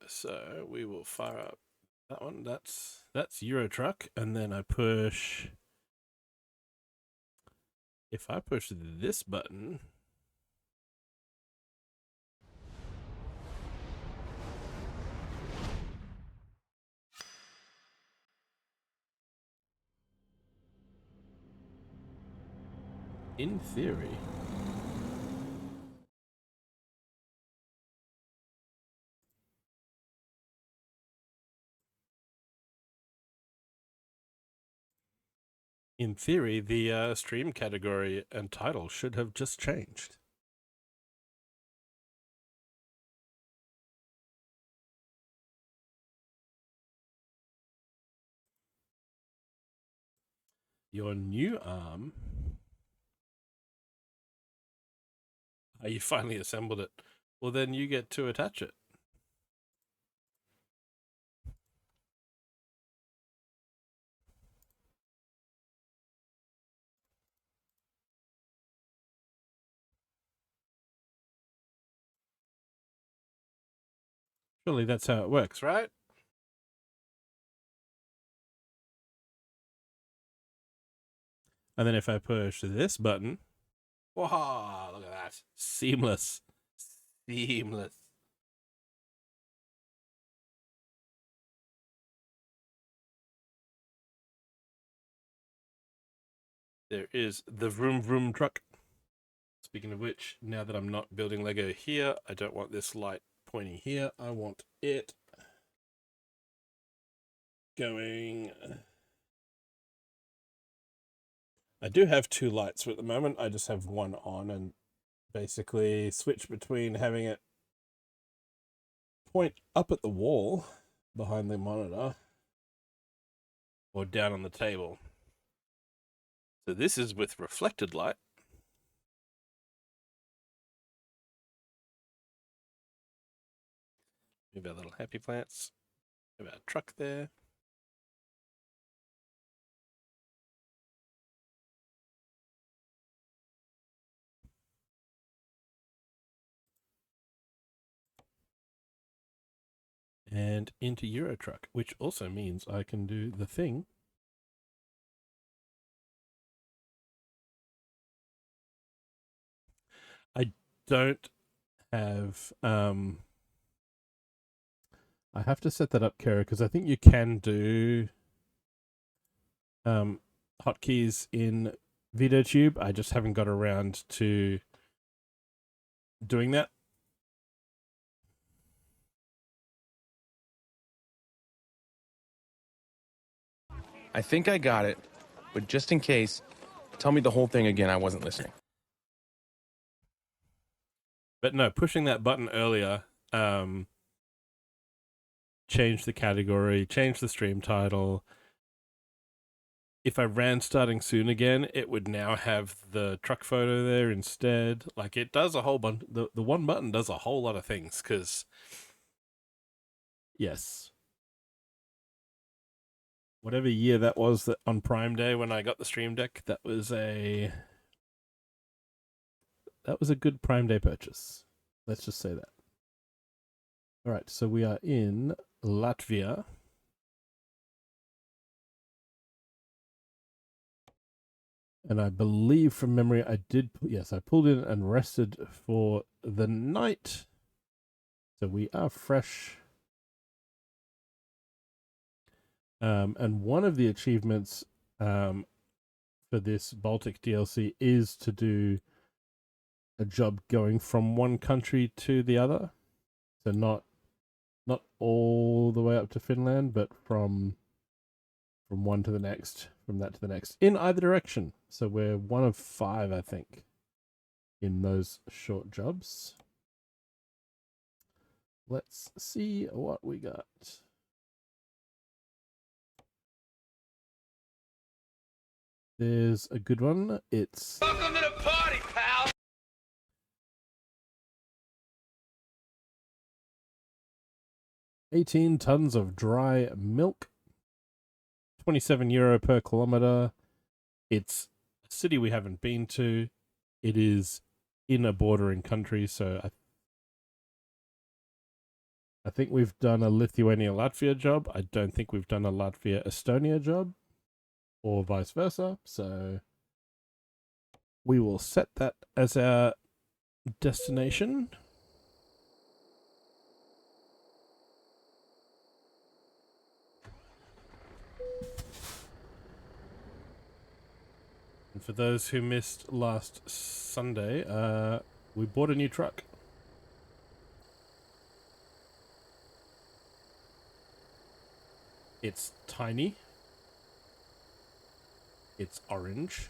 So we will fire up that one. That's Euro Truck, and then I push. If I push this button, in theory, the stream category and title should have just changed. Your new arm. Oh, you finally assembled it. Well, then you get to attach it. Surely that's how it works, right? And then if I push this button, wow, look at that. Seamless. Seamless. There is the vroom vroom truck. Speaking of which, now that I'm not building Lego here, I don't want this light pointing here. I want it going... I do have two lights, but at the moment I just have one on, and basically switch between having it point up at the wall behind the monitor or down on the table. So this is with reflected light. Move our little happy plants. Move our truck there. And into Euro truck, which also means I can do the thing. I don't have I have to set that up, Kara, because I think you can do hotkeys in VideoTube. I just haven't got around to doing that. I think I got it, but just in case, tell me the whole thing again. I wasn't listening. But no, pushing that button earlier changed the category, changed the stream title. If I ran starting soon again, it would now have the truck photo there instead. Like, it does a whole bunch. The one button does a whole lot of things, because yes, whatever year that was, that on Prime Day when I got the Stream Deck, that was a good Prime Day purchase. Let's just say that. All right, so we are in Latvia. And I believe from memory I did, yes, I pulled in and rested for the night. So we are fresh. And one of the achievements for this Baltic DLC is to do a job going from one country to the other. So not all the way up to Finland, but from one to the next, from that to the next, in either direction. So we're one of 5, I think, in those short jobs. Let's see what we got. There's a good one. It's welcome to the party, pal. $18 tons of dry milk. €27 per kilometer. It's a city we haven't been to. It is in a bordering country, so I think we've done a Lithuania-Latvia job. I don't think we've done a Latvia-Estonia job, or vice versa. So we will set that as our destination. And for those who missed last Sunday, we bought a new truck. It's tiny. It's orange.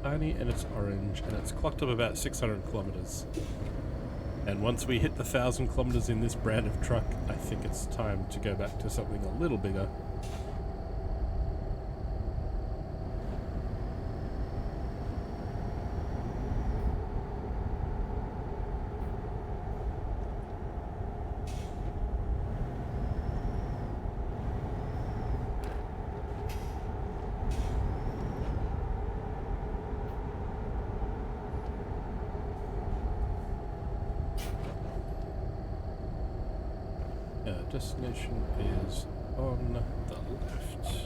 Tiny, and it's orange, and it's clocked up about 600 kilometers. And once we hit the 1,000 kilometers in this brand of truck, I think it's time to go back to something a little bigger. Destination is on the left.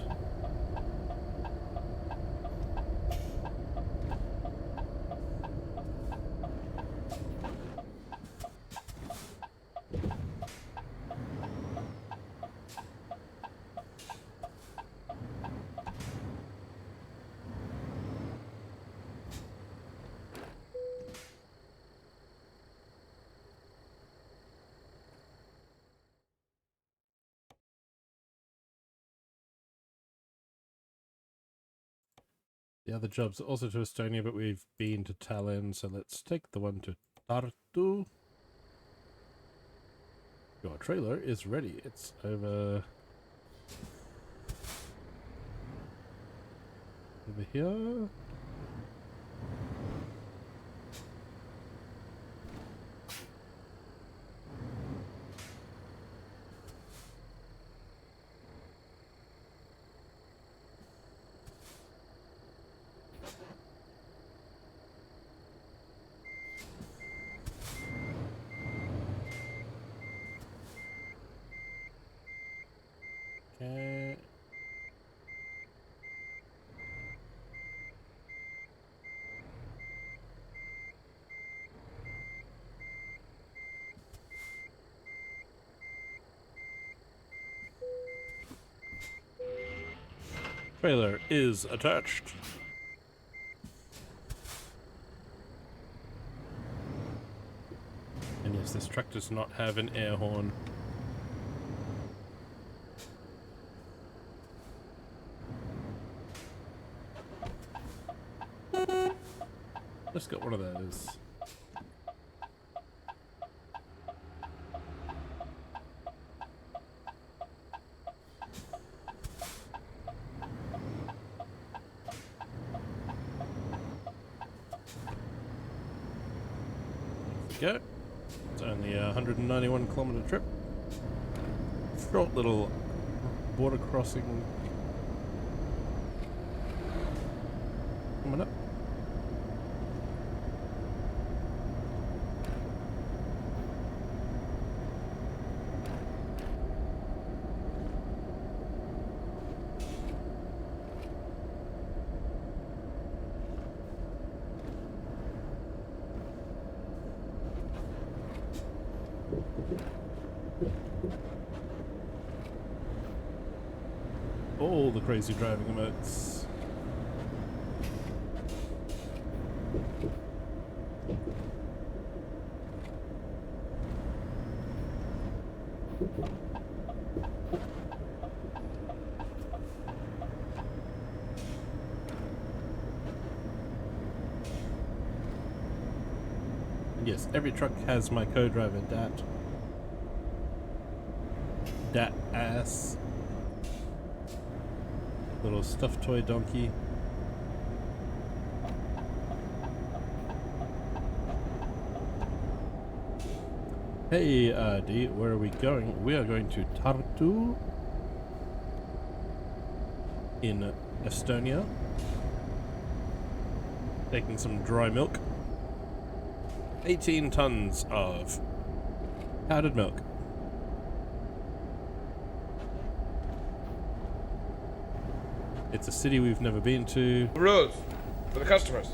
The other job's also to Estonia, but we've been to Tallinn, so let's take the one to Tartu. Your trailer is ready. It's over here. Okay. Trailer is attached. And yes, this truck does not have an air horn. Just got one of those. Go. It's only a 191 kilometer trip. Short little border crossing coming up. All the crazy driving emotes. Yes, every truck has my co-driver, Dat. Dat ass. Little stuffed toy donkey. Hey, D, where are we going? We are going to Tartu in Estonia. Taking some dry milk. 18 tons of powdered milk. It's a city we've never been to. Rules for the customers.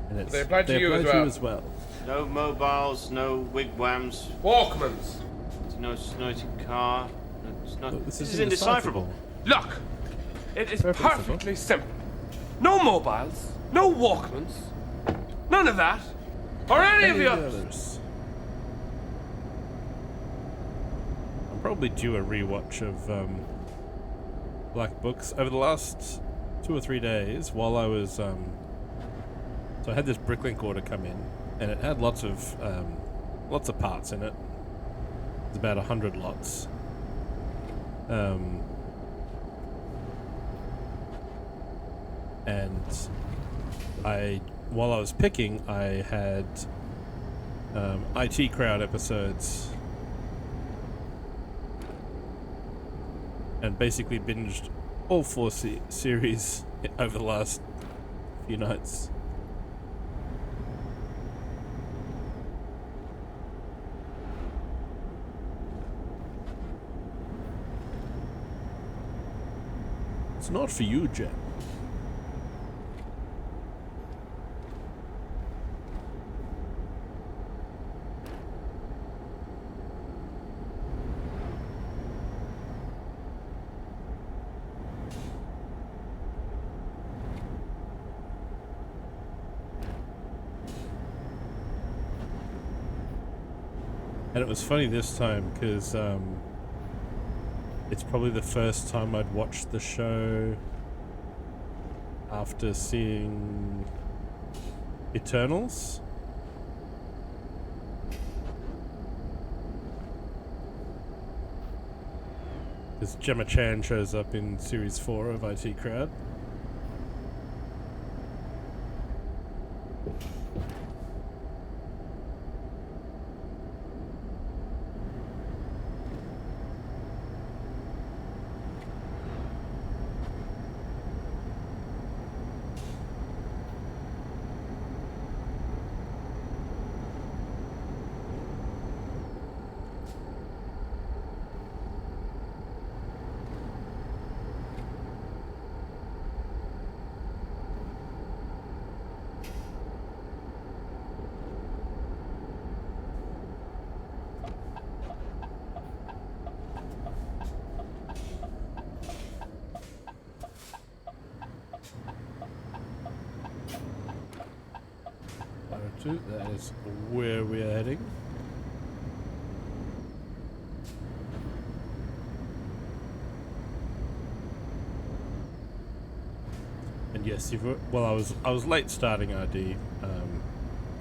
And They apply to you as well. No mobiles, no wigwams. Walkmans. No snorting car. Look, this is indecipherable. Look, it is perfectly simple. No mobiles, no Walkmans, none of that, or any of the others. I'm probably due a rewatch of Black Books over the last 2 or 3 days while I was so I had this Bricklink order come in, and it had lots of parts in it. It's about 100 lots. And while I was picking, I had IT Crowd episodes, and basically binged all 4 series over the last few nights. It's not for you, Jen. And it was funny this time because it's probably the first time I'd watched the show after seeing Eternals. Because Gemma Chan shows up in Series 4 of IT Crowd. That is where we are heading. And yes, well, I was late starting RD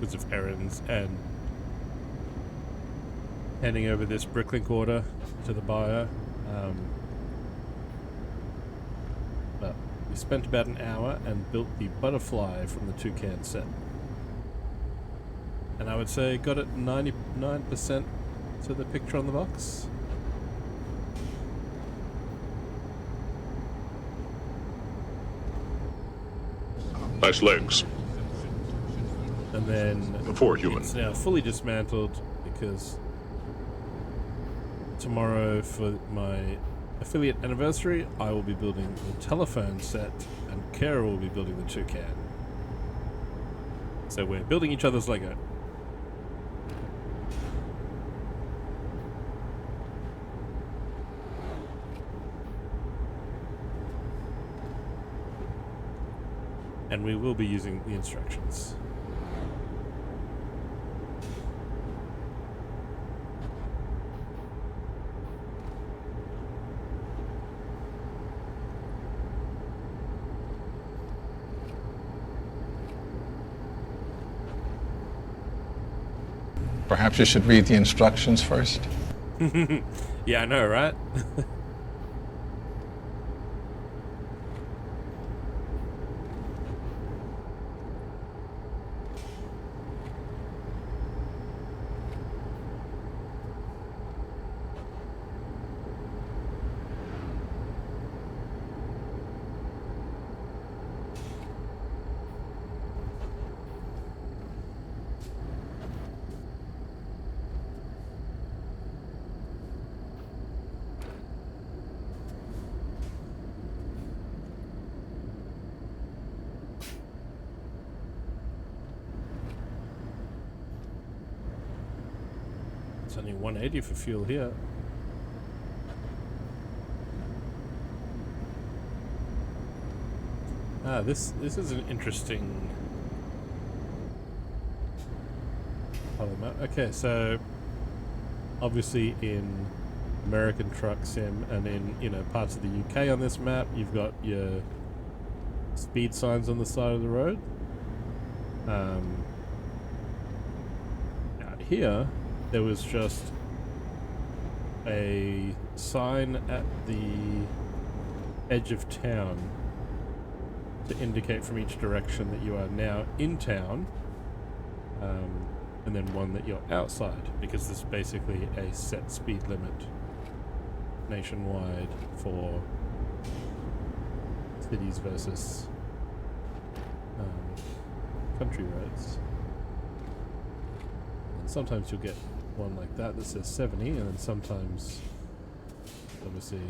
because of errands and handing over this Bricklink order to the buyer. But we spent about an hour and built the butterfly from the Toucan set. And I would say got it 99% to the picture on the box. Nice legs. And then for human. It's now fully dismantled because tomorrow for my affiliate anniversary I will be building the telephone set and Kara will be building the Toucan. So we're building each other's Lego. And we will be using the instructions. Perhaps you should read the instructions first. Yeah, I know, right? It's only 180 for fuel here. Ah, this is an interesting polymer. Okay, so obviously in American Truck Sim and in parts of the UK on this map, you've got your speed signs on the side of the road. Out here, there was just a sign at the edge of town to indicate from each direction that you are now in town, and then one that you're outside, because this is basically a set speed limit nationwide for cities versus country roads. And sometimes you'll get one like that that says 70, and then sometimes, obviously,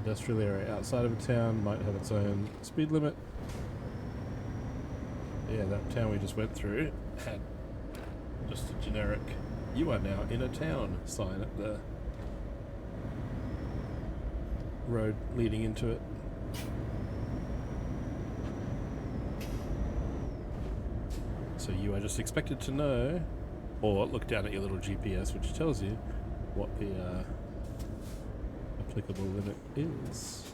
industrial area outside of a town might have its own speed limit. Yeah, that town we just went through had just a generic "you are now in a town" sign at the road leading into it. So you are just expected to know, or look down at your little GPS, which tells you what the applicable limit is.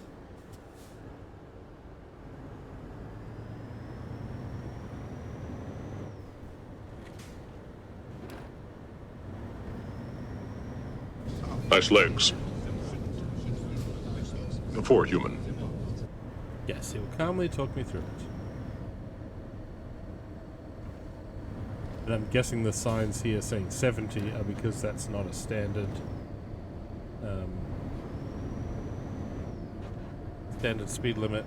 Nice legs. For a human. Yes, he will calmly talk me through it. And I'm guessing the signs here saying 70 are because that's not a standard standard speed limit.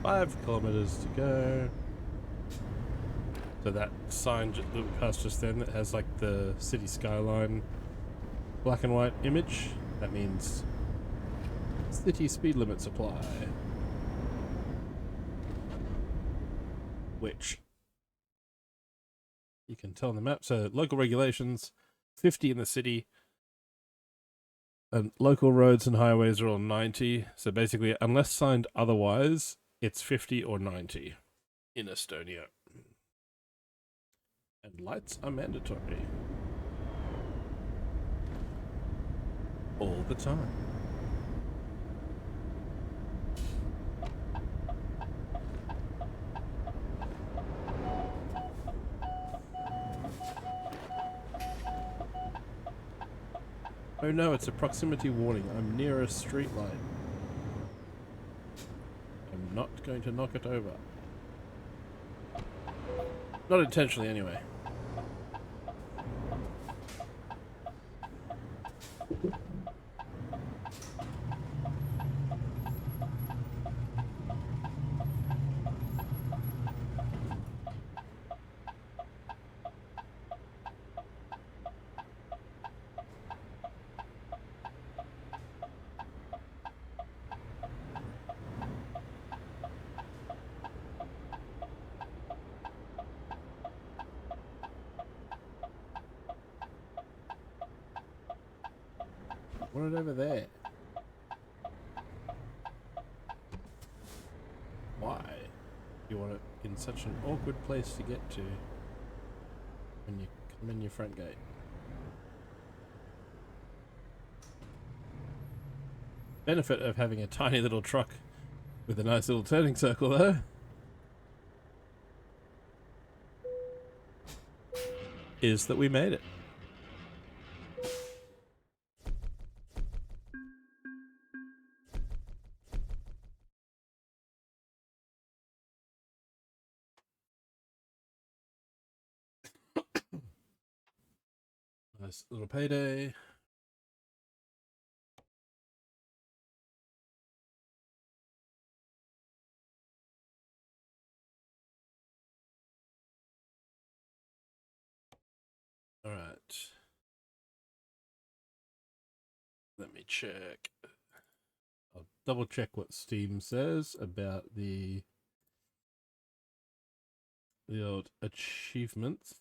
Five kilometers to go. So that sign that we passed just then that has like the city skyline black and white image, that means city speed limit supply. Which you can tell on the map. So local regulations, 50 in the city, and local roads and highways are all 90. So basically, unless signed otherwise, it's 50 or 90 in Estonia. And lights are mandatory. All the time. Oh no, it's a proximity warning. I'm near a street light. I'm not going to knock it over. Not intentionally, anyway. Want it over there. Why? You want it in such an awkward place to get to when you come in your front gate. Benefit of having a tiny little truck with a nice little turning circle though is that we made it. Nice little payday. All right. Let me check. I'll double check what Steam says about the old achievements.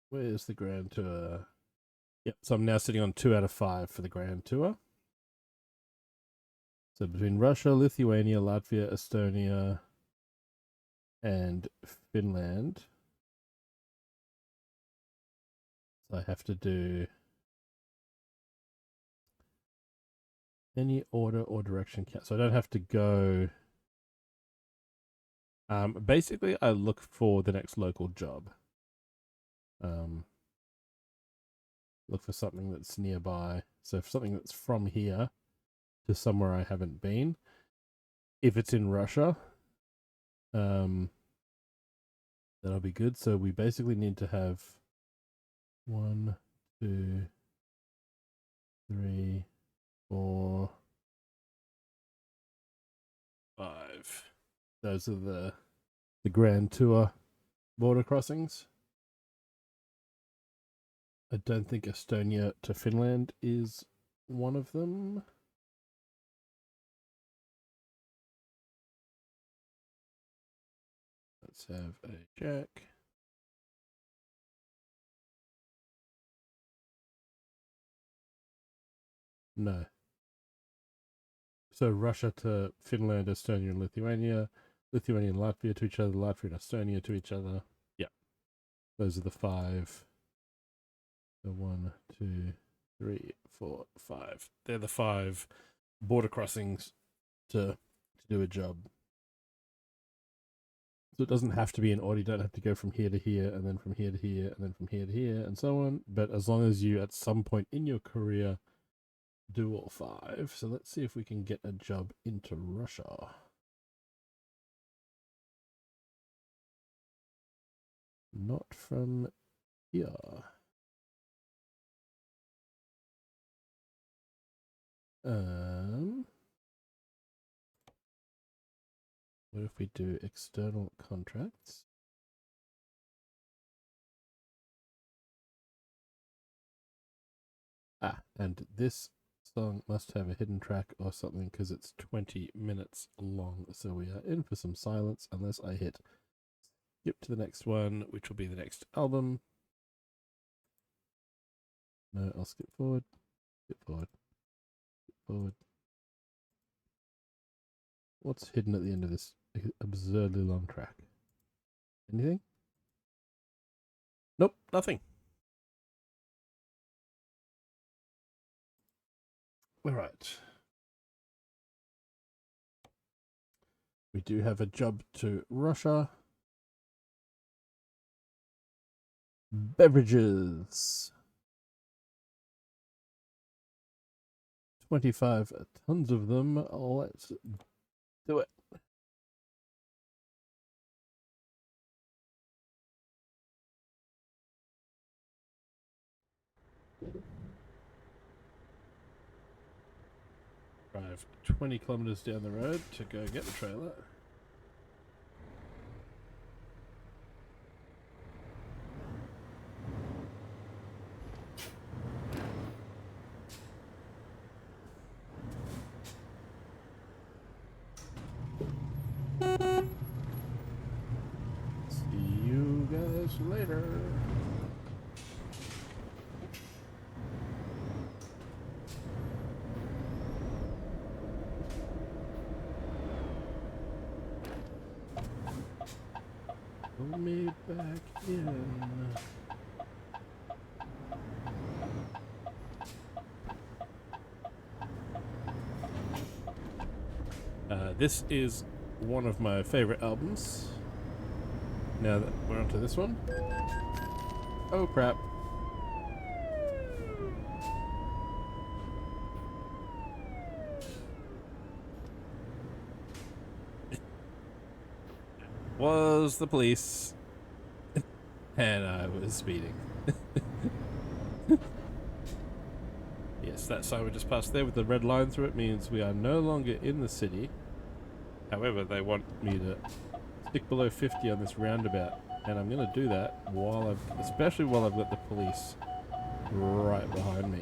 Where's the Grand Tour? Yep, so I'm now sitting on 2 out of 5 for the Grand Tour. So between Russia, Lithuania, Latvia, Estonia, and Finland. So I have to do any order or direction count. So I don't have to go. Basically, I look for the next local job. Look for something that's nearby. So for something that's from here to somewhere I haven't been. If it's in Russia, That'll be good. So we basically need to have 1, 2, 3, 4, 5. Those are the Grand Tour border crossings. I don't think Estonia to Finland is one of them. Let's have a check. No. So Russia to Finland, Estonia, and Lithuania. Lithuania and Latvia to each other. Latvia and Estonia to each other. Yeah. Those are the 5. So 1, 2, 3, 4, 5. They're the 5 border crossings to do a job. So it doesn't have to be in order. You don't have to go from here to here, and then from here to here, and then from here to here, and so on. But as long as you, at some point in your career, do all 5. So let's see if we can get a job into Russia. Not from here. What if we do external contracts? And this song must have a hidden track or something because it's 20 minutes long. So we are in for some silence unless I hit skip to the next one, which will be the next album. No, I'll skip forward, skip forward, skip forward. What's hidden at the end of this absurdly long track? Anything? Nope, nothing. All right. We do have a job to Russia. Beverages. 25 tons of them. Let's do it. Drive 20 kilometers down the road to go get the trailer. See you guys later. Pull me back in. This is one of my favorite albums. Now that we're onto this one. Oh crap. Was the police. And I was speeding. Yes, that sign we just passed there with the red line through it means we are no longer in the city. However, they want me to stick below 50 on this roundabout, and I'm going to do that especially while I've got the police right behind me.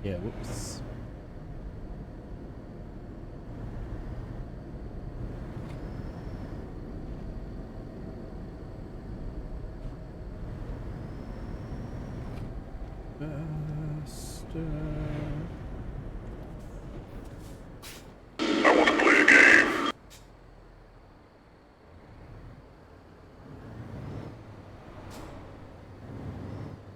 Yeah, whoops. Faster. I want to play a game.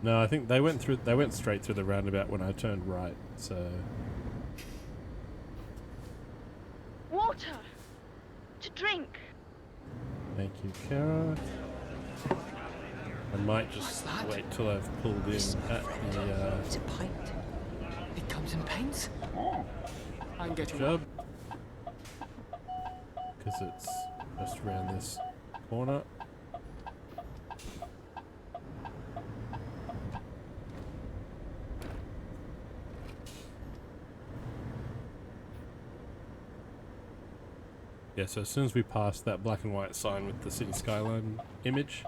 No, I think they went straight through the roundabout when I turned right, so. Water to drink. Thank you, Kara. I might just wait till I've pulled in at the Thanks. I can get you job. Because it's just around this corner. Yeah, so as soon as we passed that black and white sign with the city skyline image,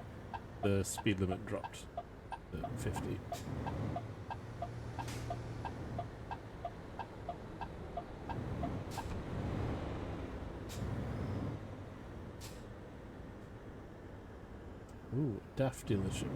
the speed limit dropped to 50. Ooh, DAF dealership.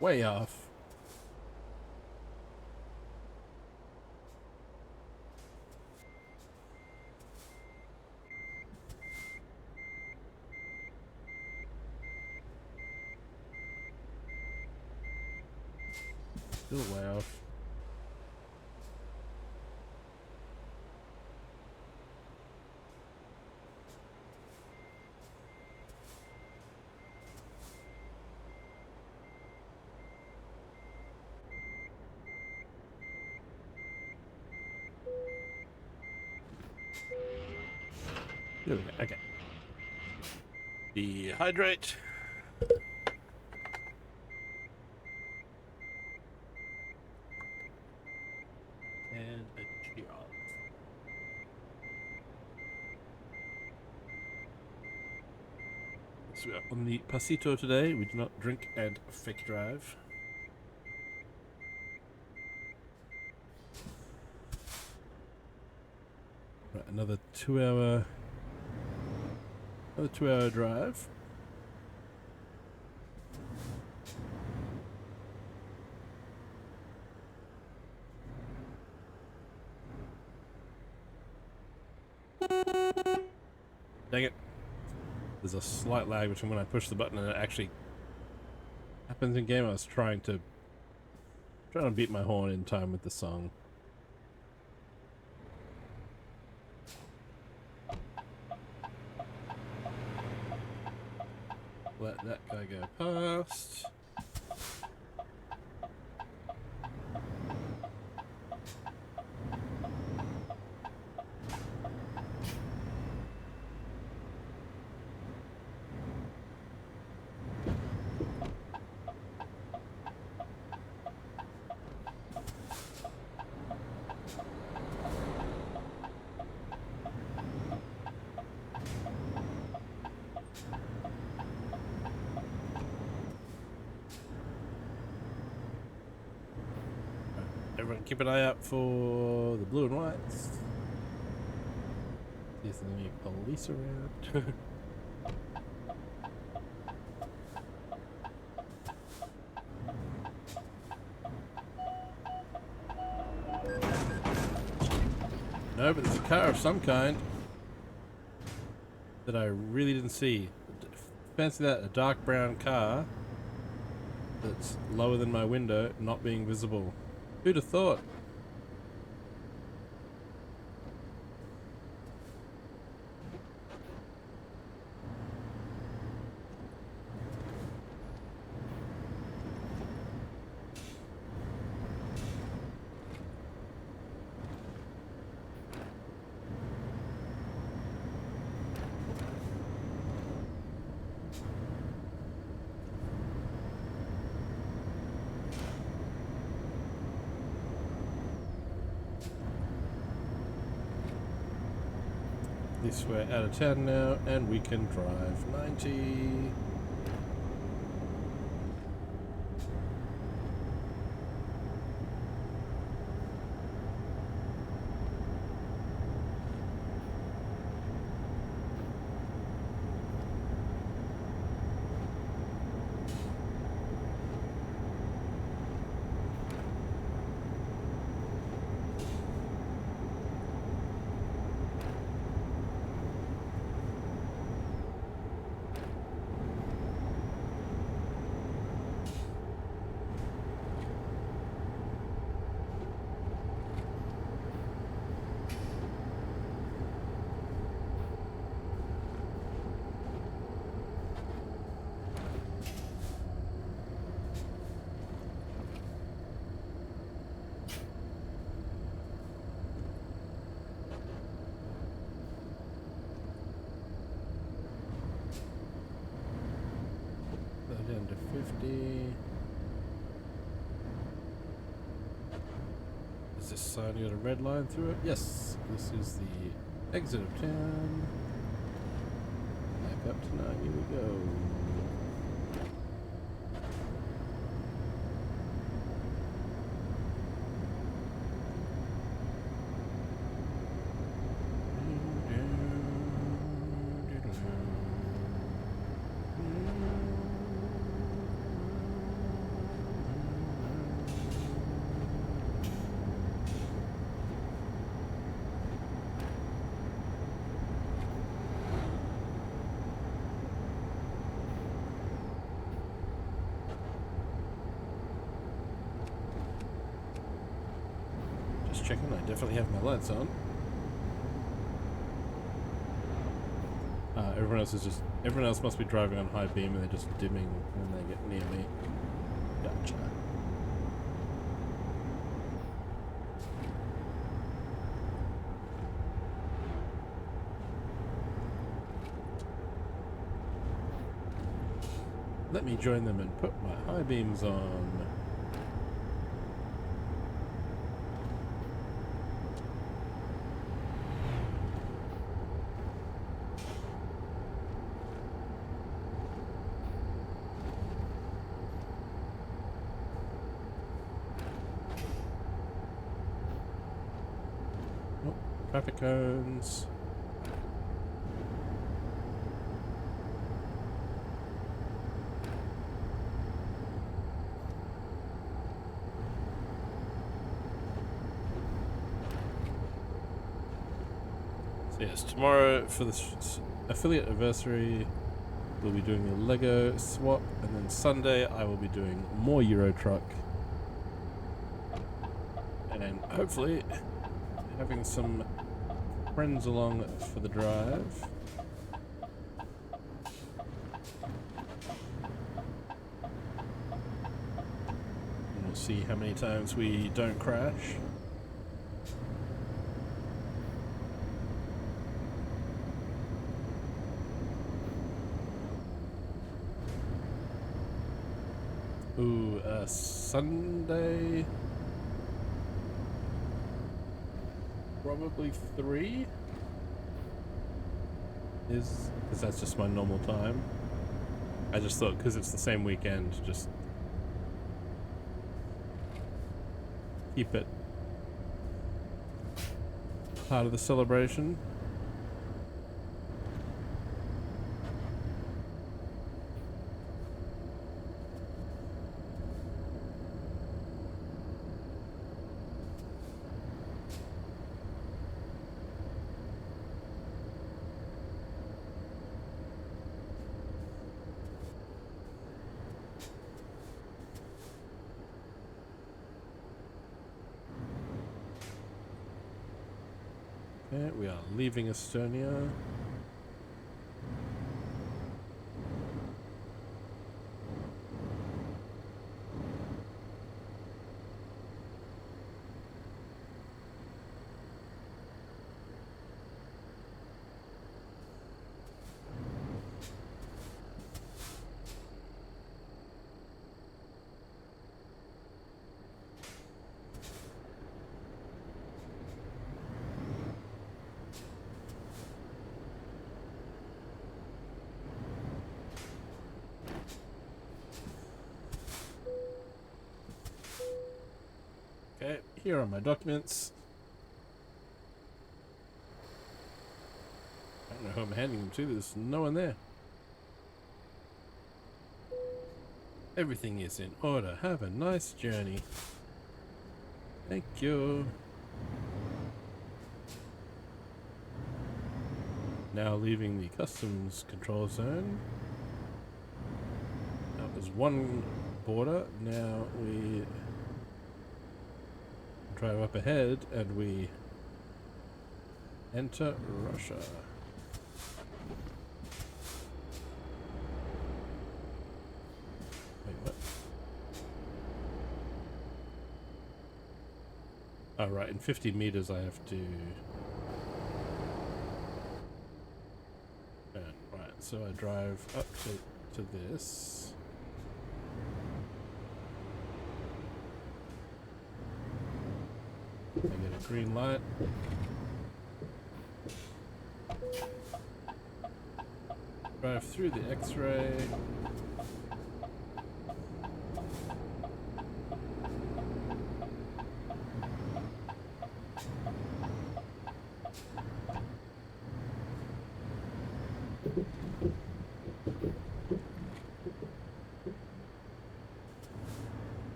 Way off. Still way off. There we go. Okay. Dehydrate. And a cheer off. So we are on the Pasito today. We do not drink and fake drive. Right, another 2-hour drive. Dang it. There's a slight lag between when I push the button and it actually happens in game. I was trying to beat my horn in time with the song. Let that guy go past. Everyone keep an eye out for the blue and whites. See if there's any police around. No, but there's a car of some kind that I really didn't see. Fancy that, a dark brown car that's lower than my window, not being visible. Who'd have thought? This we're out of town now, and we can drive 90. Down to 50. Is this sign got a red line through it? Yes. This is the exit of town. Back up to 90 we go. Checking, I definitely have my lights on. Everyone else must be driving on high beam and they're just dimming when they get near me. Gotcha. Let me join them and put my high beams on. Traffic cones. So yes, tomorrow for this affiliate anniversary, we'll be doing a Lego swap, and then Sunday I will be doing more Euro Truck, and then hopefully having some friends along for the drive. And we'll see how many times we don't crash. Ooh, Sunday. Probably 3 is because that's just my normal time. I just thought because it's the same weekend, just keep it part of the celebration. Okay, we are leaving Estonia. Here are my documents. I don't know who I'm handing them to. There's no one there. Everything is in order. Have a nice journey. Thank you. Now leaving the customs control zone. That was one border. Now we drive up ahead and we enter Russia. Wait, what? Oh, right, in 50 meters I have to... Right, so I drive up to this. I get a green light. Drive through the X-ray.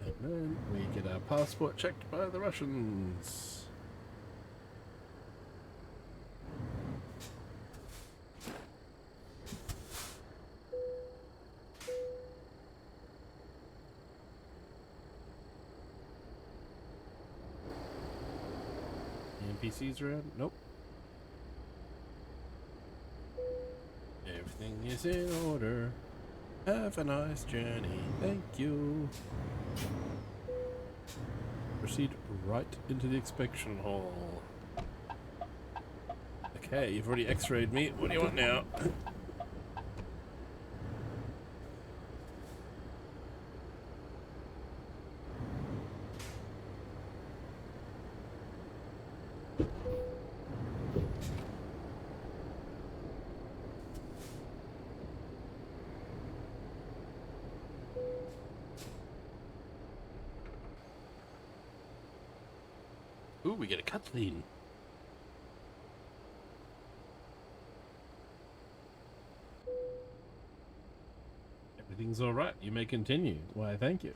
And then we get our passport checked by the Russians. NPCs around? Nope. Everything is in order. Have a nice journey. Thank you. Proceed right into the inspection hall. Okay, you've already x-rayed me. What do you want now? Ooh, we get a cutscene. Everything's alright. You may continue. Why, thank you.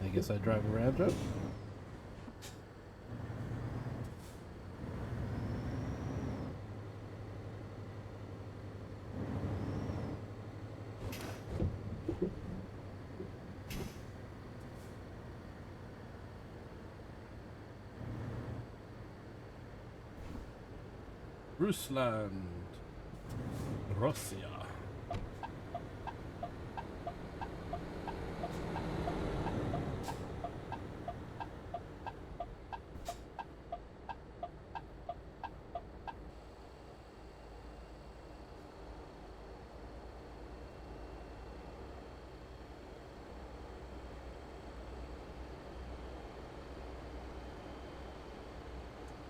I guess I drive around it. Rusland, Russia.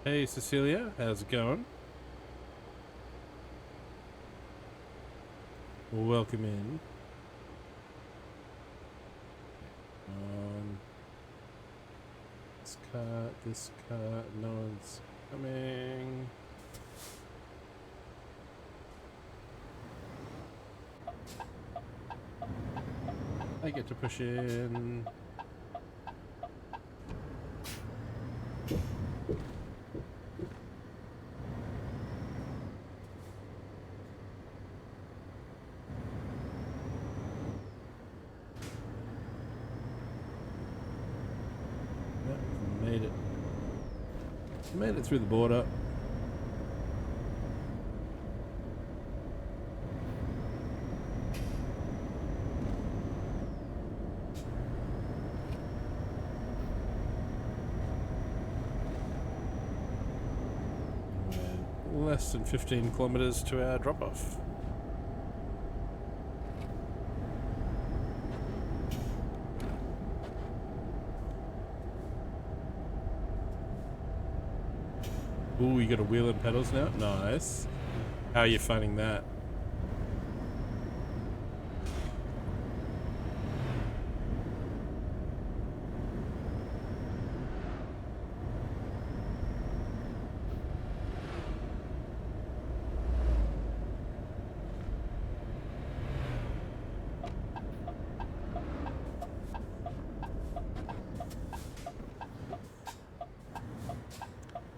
Hey Cecilia, how's it going? Welcome in. This car, no one's coming. I get to push in. Made it through the border. less than 15 kilometers to our drop-off. Ooh, you got a wheel and pedals now? Nice. How are you finding that?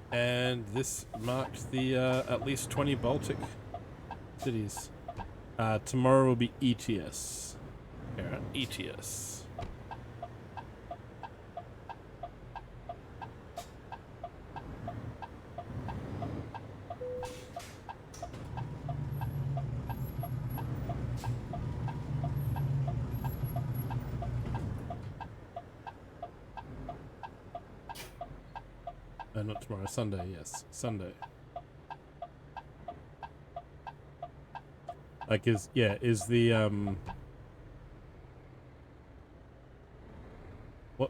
And this marks the at least 20 Baltic cities. Tomorrow will be ETS. Here, ETS. Not tomorrow, Sunday, yes. Sunday. Like, is the,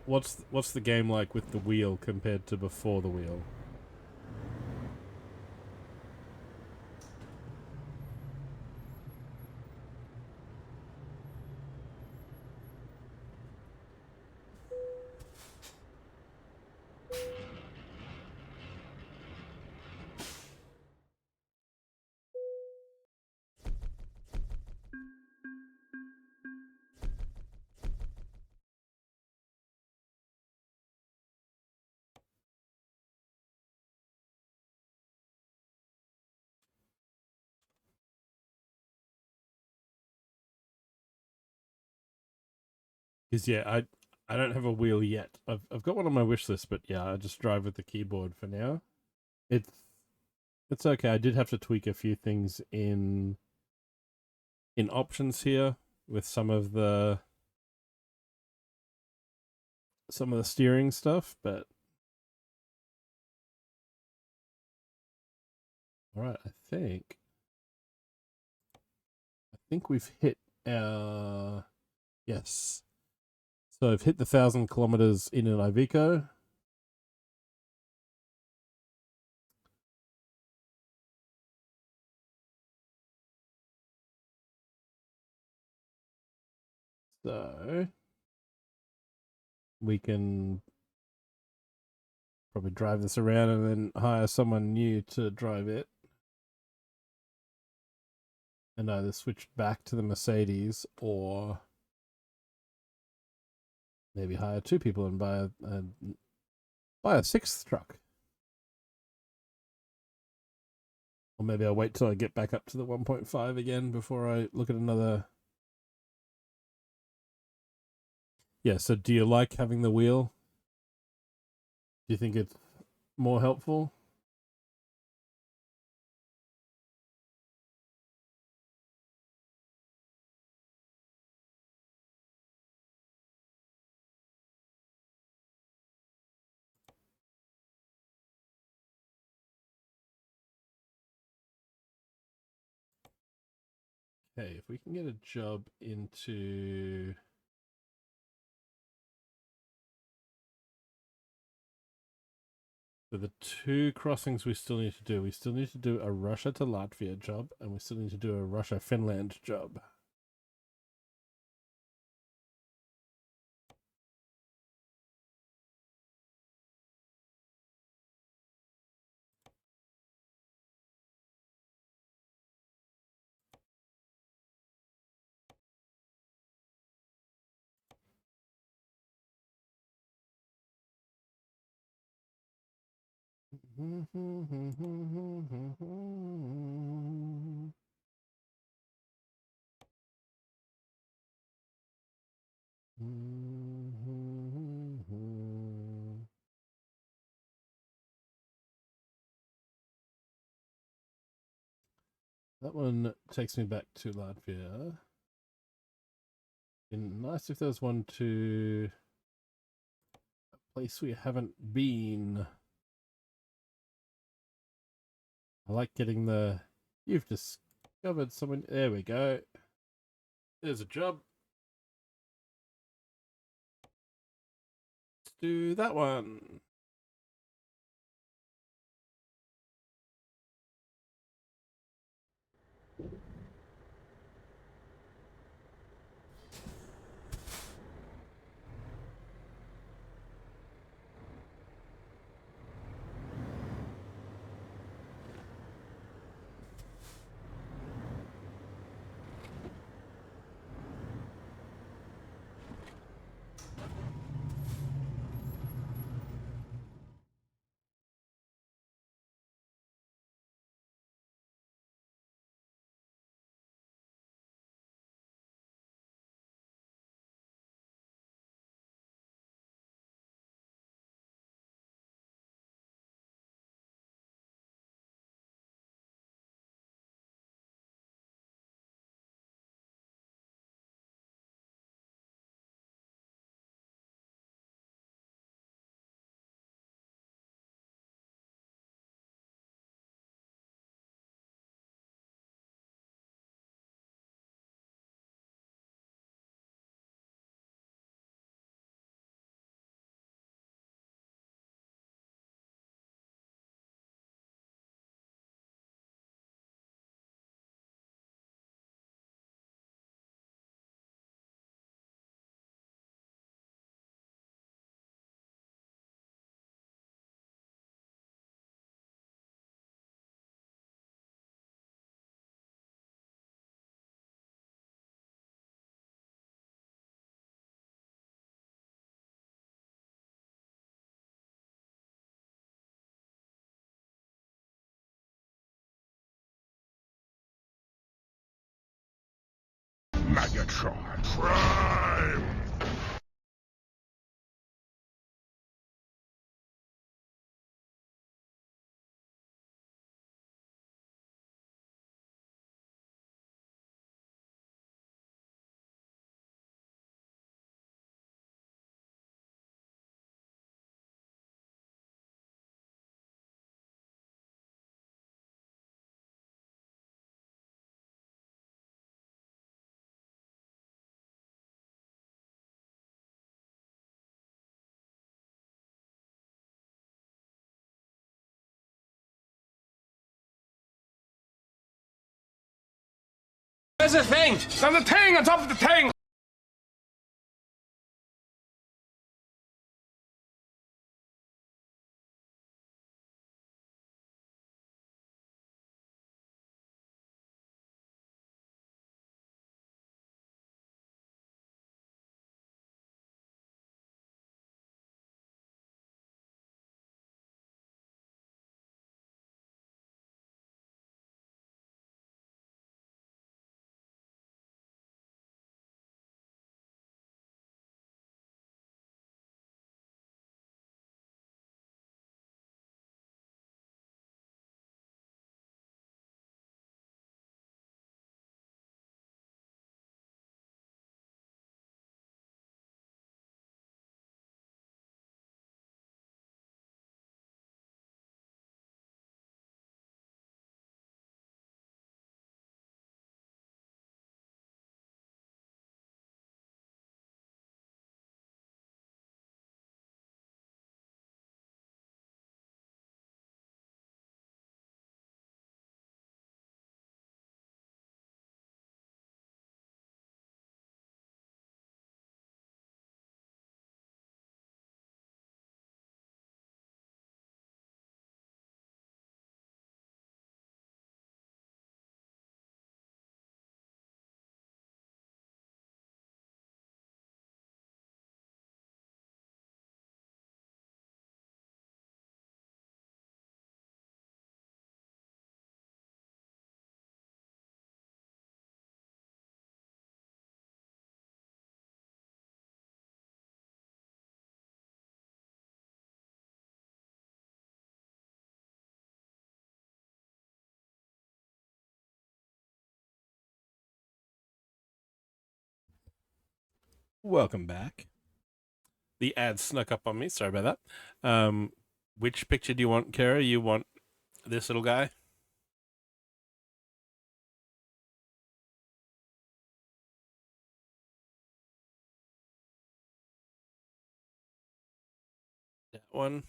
what's the game like with the wheel compared to before the wheel? Because yeah, I don't have a wheel yet. I've got one on my wish list, but yeah, I just drive with the keyboard for now. It's okay. I did have to tweak a few things in options here with some of the steering stuff, but all right, I think we've hit our yes. So I've hit the 1,000 kilometers in an Iveco. So we can probably drive this around and then hire someone new to drive it. And either switch back to the Mercedes or maybe hire two people and buy a sixth truck. Or maybe I'll wait till I get back up to the 1.5 again before I look at another. Yeah, so do you like having the wheel? Do you think it's more helpful? Okay, if we can get a job into... So the two crossings we still need to do. We still need to do a Russia to Latvia job, and we still need to do a Russia-Finland job. That one takes me back to Latvia. It'd be nice if there was one to a place we haven't been. I like getting the... You've discovered someone... There we go. There's a job. Let's do that one. Megatron Prime! There's a thing! There's a thing on top of the thing! Welcome back. The ad snuck up on me. Sorry about that. Which picture do you want, Kara? You want this little guy? one.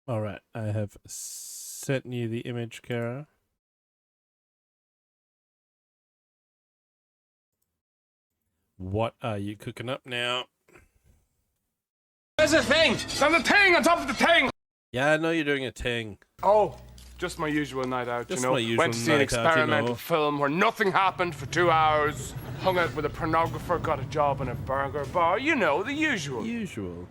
All right, I have sent you the image, Kara. What are you cooking up now? There's a thing! There's a thing on top of the thing! Yeah, I know you're doing a thing. Oh, just my usual night out, Just you know. my usual Went to see an night out, you experimental know. film where nothing happened for 2 hours. Hung out with a pornographer, got a job in a burger bar. You know, the usual. Usual.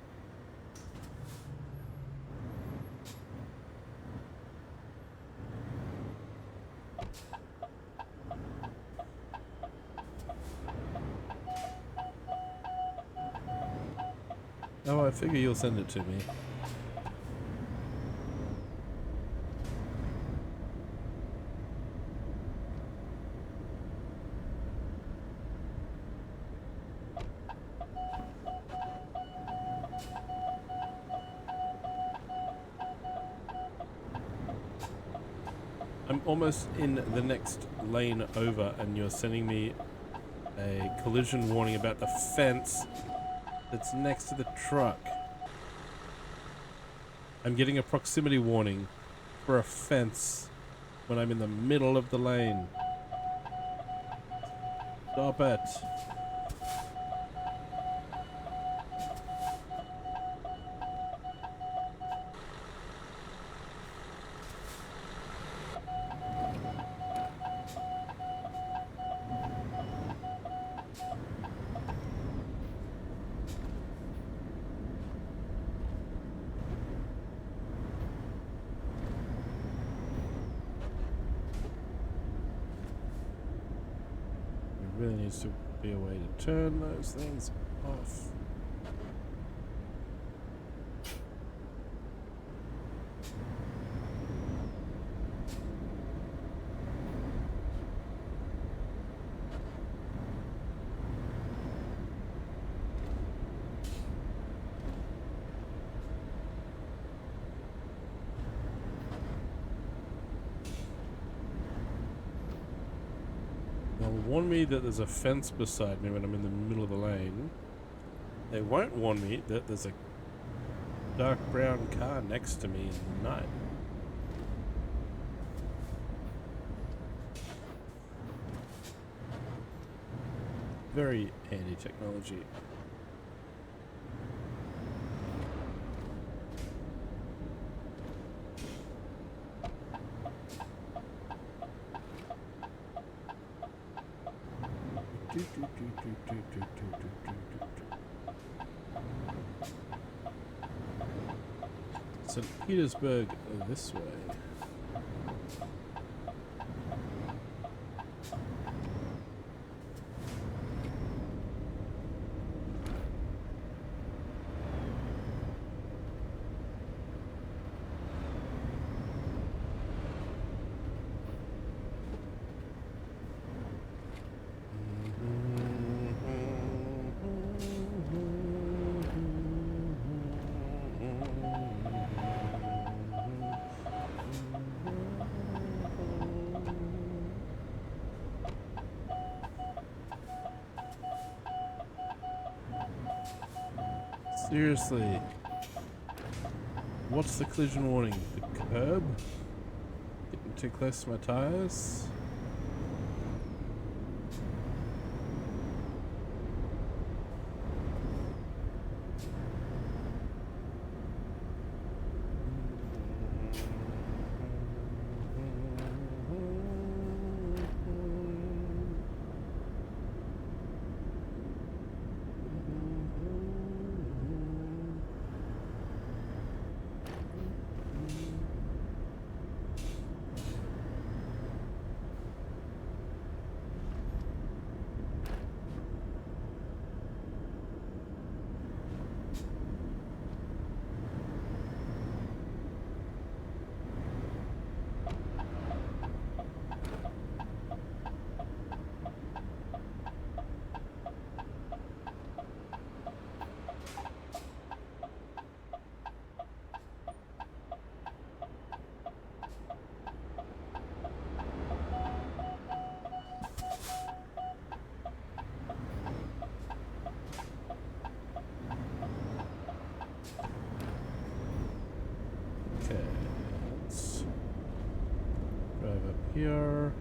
Oh, I figure you'll send it to me. I'm almost in the next lane over and you're sending me a collision warning about the fence that's next to the truck. I'm getting a proximity warning for a fence when I'm in the middle of the lane. Stop it. There really needs to be a way to turn those things off. They'll warn me that there's a fence beside me when I'm in the middle of the lane. They won't warn me that there's a dark brown car next to me in the night. Very handy technology. St. Petersburg this way. Seriously. What's the collision warning? The curb? Getting too close to my tires? here.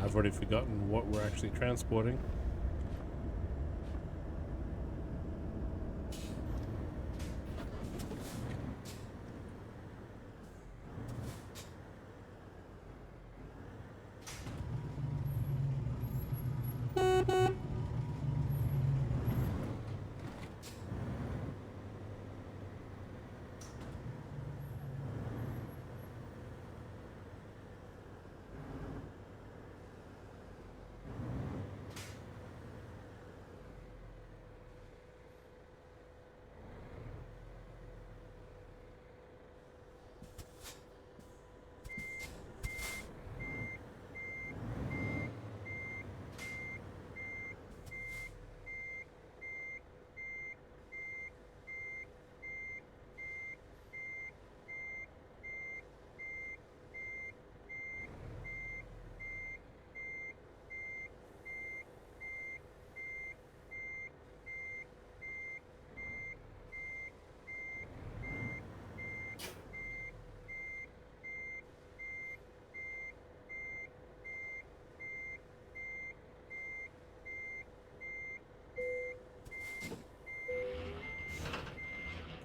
I've already forgotten what we're actually transporting.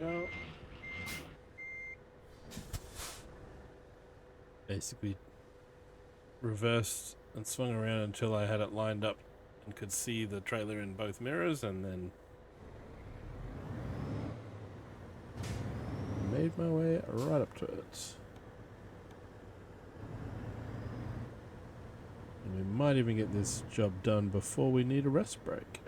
Go. Basically reversed and swung around until I had it lined up and could see the trailer in both mirrors, and then made my way right up to it. And we might even get this job done before we need a rest break.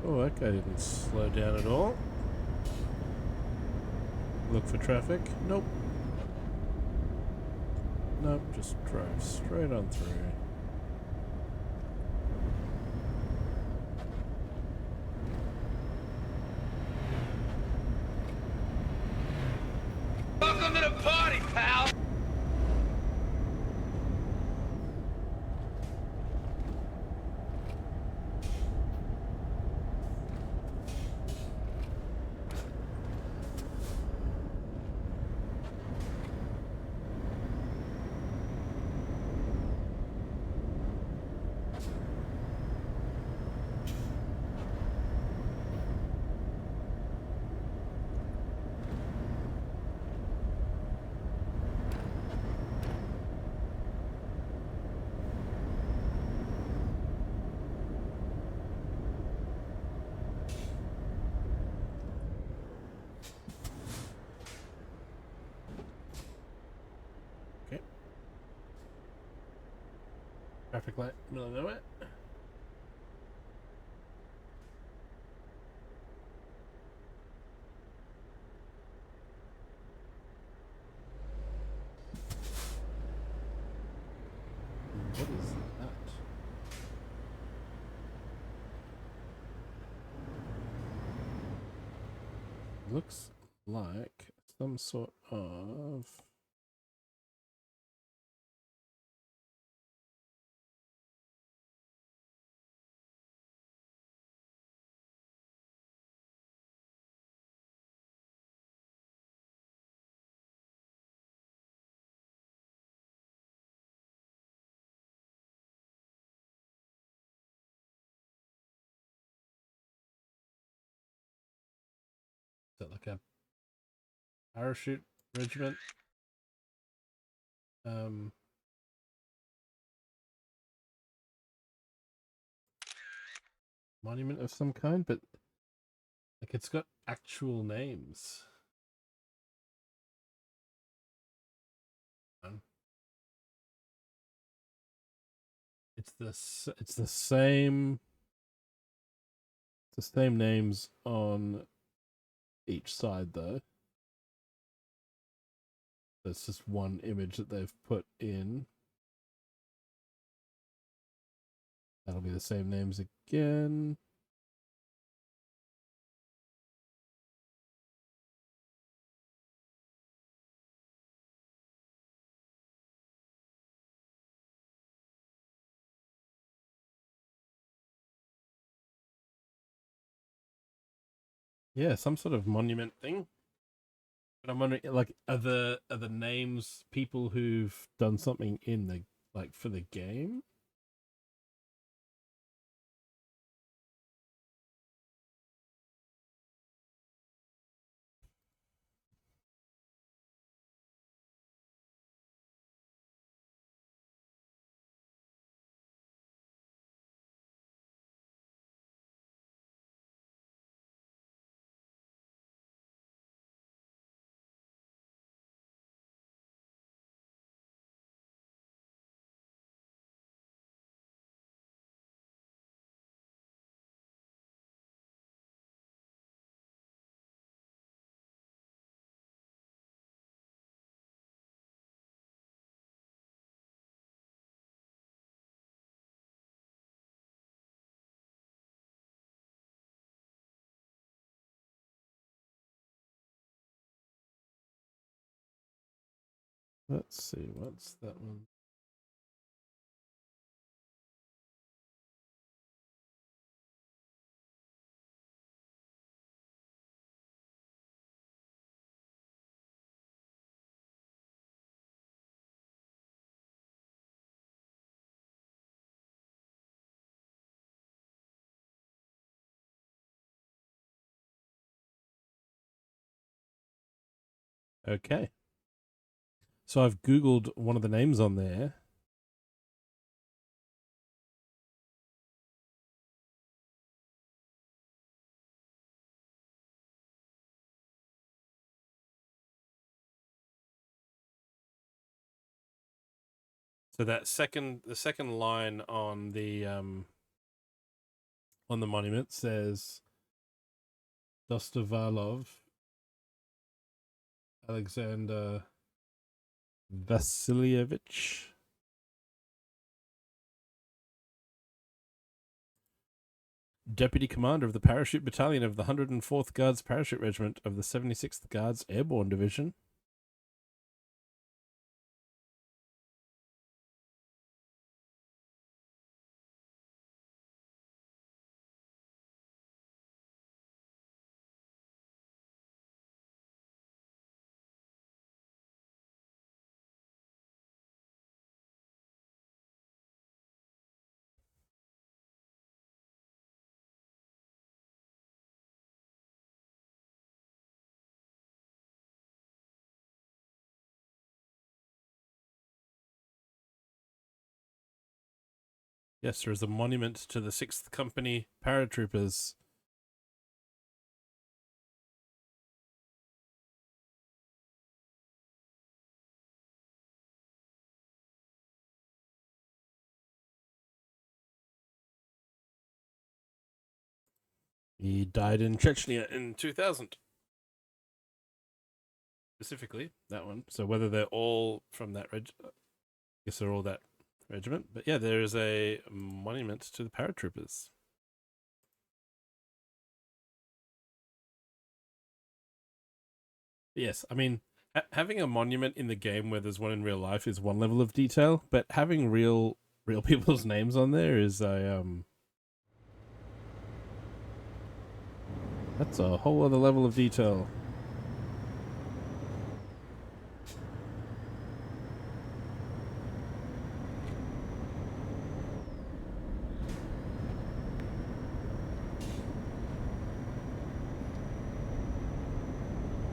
Oh, that guy didn't slow down at all. Look for traffic. Nope. Nope, just drove straight on through. Welcome to the party, pal! Traffic light, middle of nowhere. What is that? Looks like some sort of... Is that like a parachute regiment? Monument of some kind, but like it's got actual names. It's the same names on each side though. That's just one image that they've put in. That'll be the same names again. Yeah, some sort of monument thing. But I'm wondering, like, are the names people who've done something in the, like, for the game? Let's see, what's that one? Okay. So I've Googled one of the names on there. So that the second line on the on the monument says Dostovalov, Alexander Vasilievich. Deputy Commander of the Parachute Battalion of the 104th Guards Parachute Regiment of the 76th Guards Airborne Division. Yes, there is a monument to the 6th Company paratroopers. He died in Chechnya in 2000. Specifically, that one. So whether they're all from that I guess they're all that regiment. But yeah, there is a monument to the paratroopers. Yes, I mean, having a monument in the game where there's one in real life is one level of detail, but having real people's names on there is that's a whole other level of detail.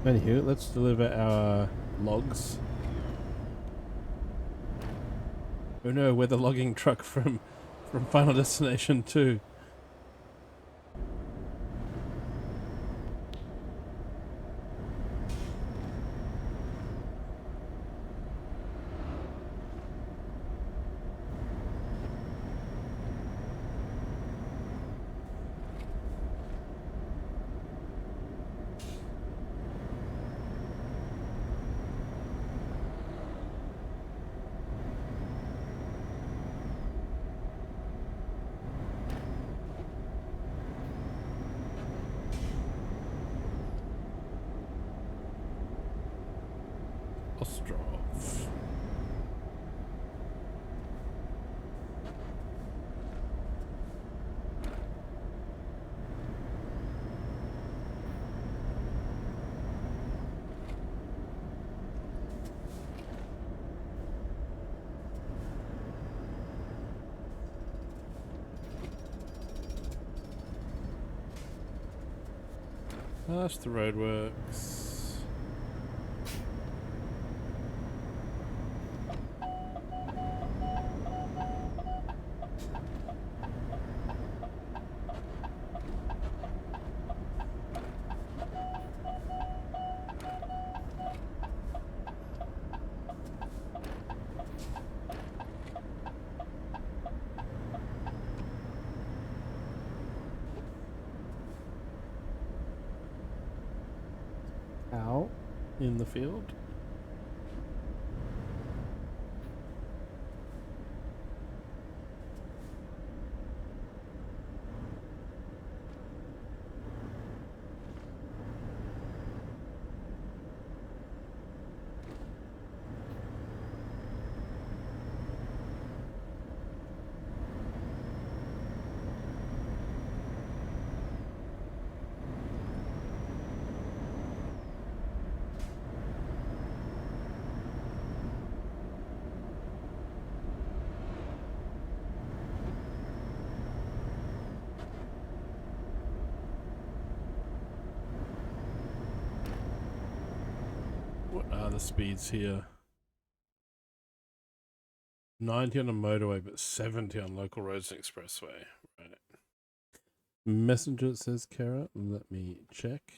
Anywho, let's deliver our logs. Oh no, we're the logging truck from Final Destination 2. Ostrov. Past the roadworks. Out in the field. What are the speeds here? 90 on a motorway, but 70 on local roads and expressway. Right. Messenger says Kara. Let me check.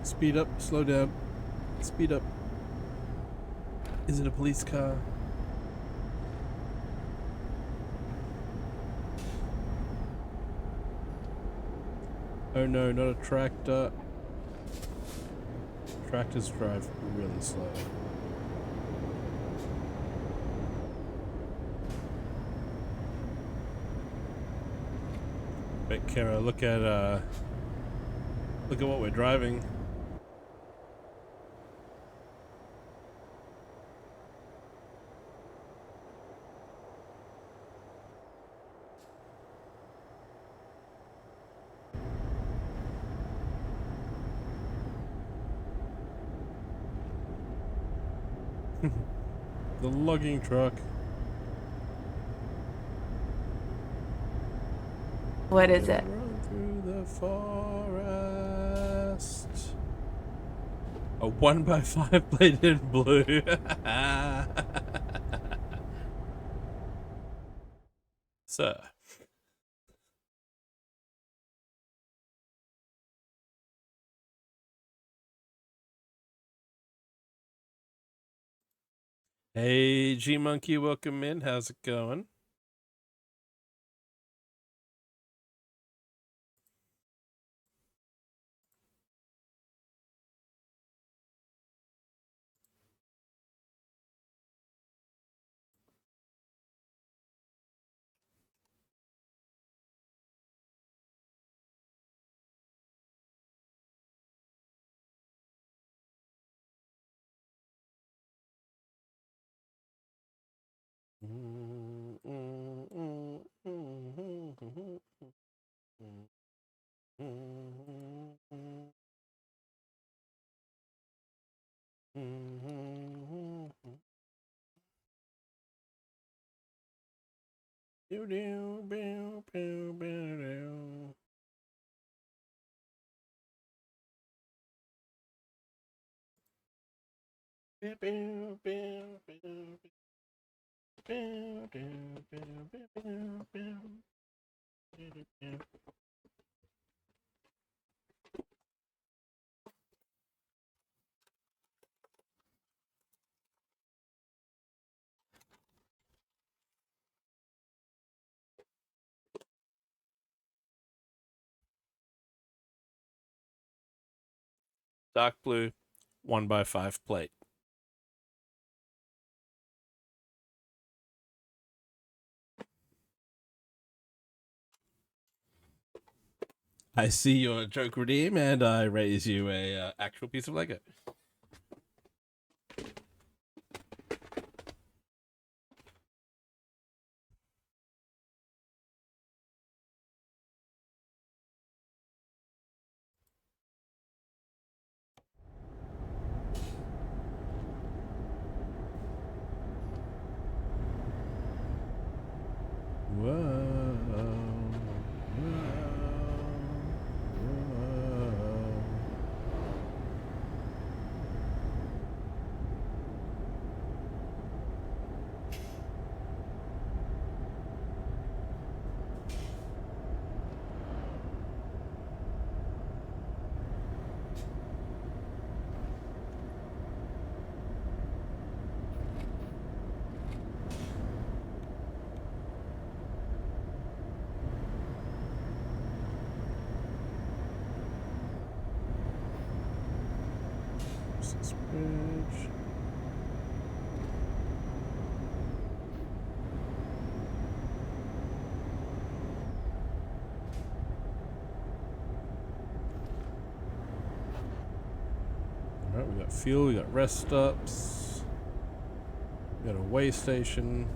Speed up, slow down. Speed up. Is it a police car? Oh no, not a tractor. Tractors drive really slow. Wait, Kara, look at what we're driving. The logging truck. What is it? Run through the forest. A 1x5 plate in blue. Sir. Hey, G Monkey, welcome in. How's it going? Dark blue, 1x5 plate. I see your joke redeem, and I raise you a actual piece of Lego. This bridge. Alright, we got fuel, we got rest stops, we got a way station.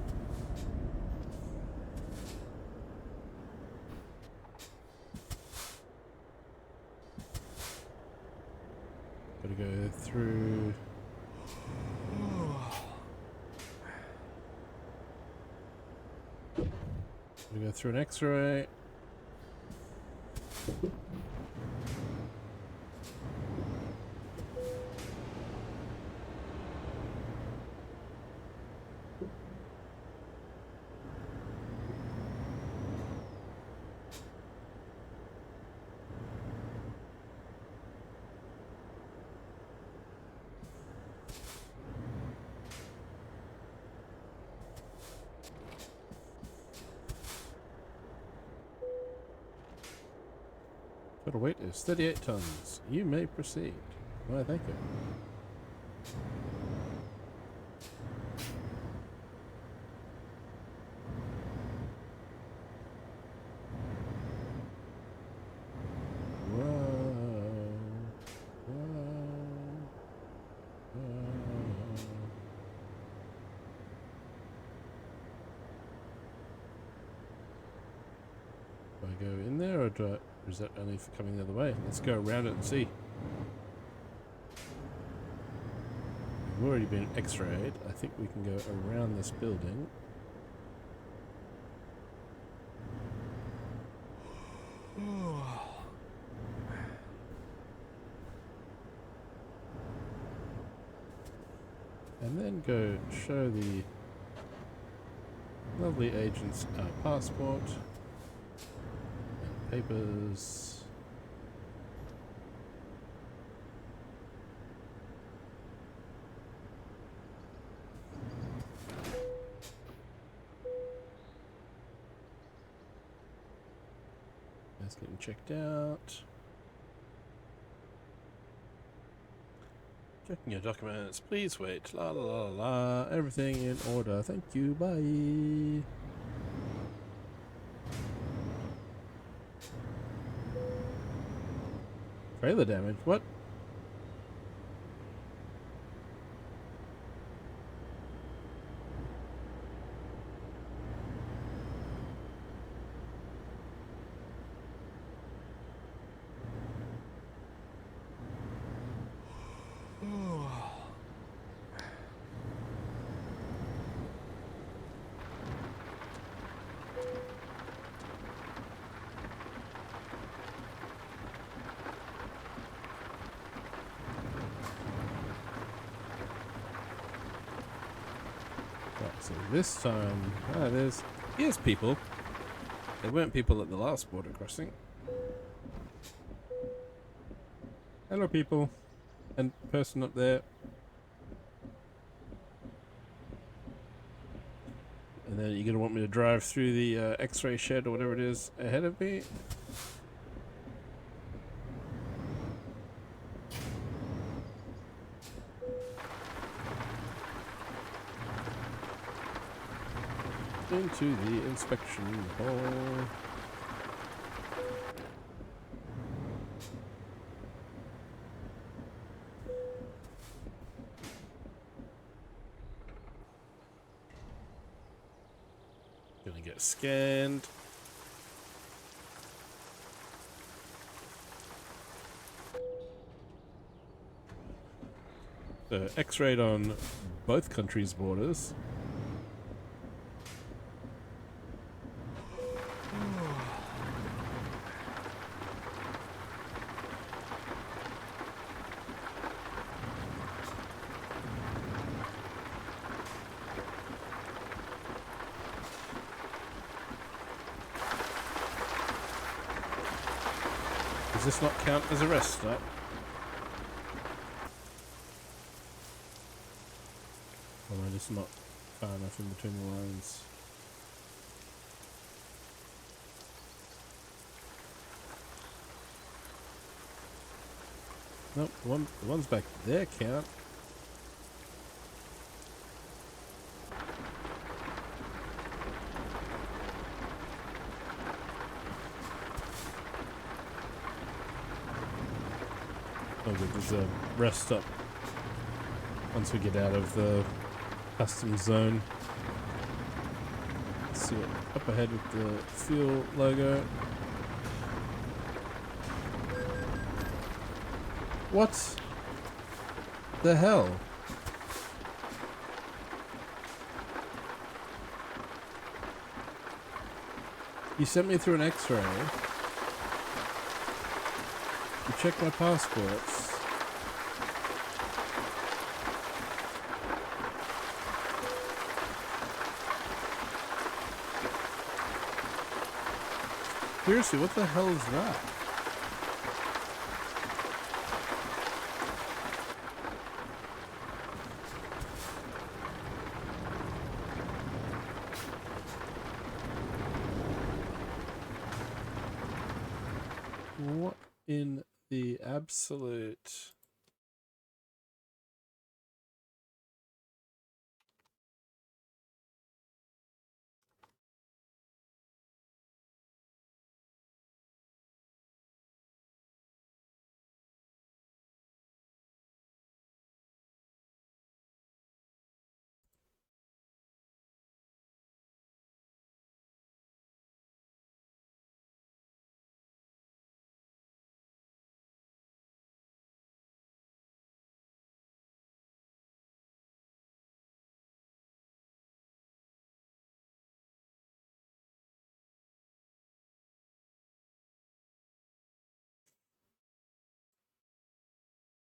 Gotta go through. Gotta go through an X-ray. Total weight is 38 tons. You may proceed. Why, thank you. Do I go in there, or is that only for coming the other way? Let's go around it and see. We've already been X-rayed. I think we can go around this building. And then go show the lovely agents our passport and papers. That's getting checked out. Checking your documents. Please wait. La la la la. Everything in order. Thank you. Bye. Trailer damage. What? So this time, here's people. There weren't people at the last border crossing. Hello, people, and person up there. And then you're gonna want me to drive through the X-ray shed or whatever it is ahead of me. Into the inspection hall. Gonna get scanned. So X-rayed on both countries' borders. Does this not count as arrest, right? Or am I just not far enough in between the lines? Nope, the ones back there count. Oh good, there's a rest stop once we get out of the customs zone. Let's see what up ahead with the fuel logo. What the hell? You sent me through an X-ray. You checked my passports. Seriously, what the hell is that? What in the absolute.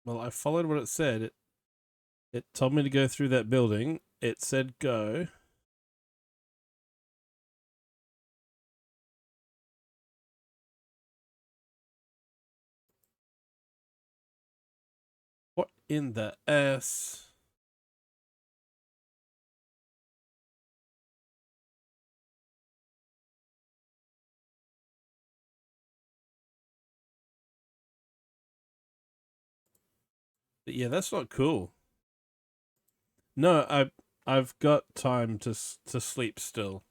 Well, I followed what it said. It told me to go through that building. It said go. What in the ass? But yeah, that's not cool. No, I've got time to sleep still.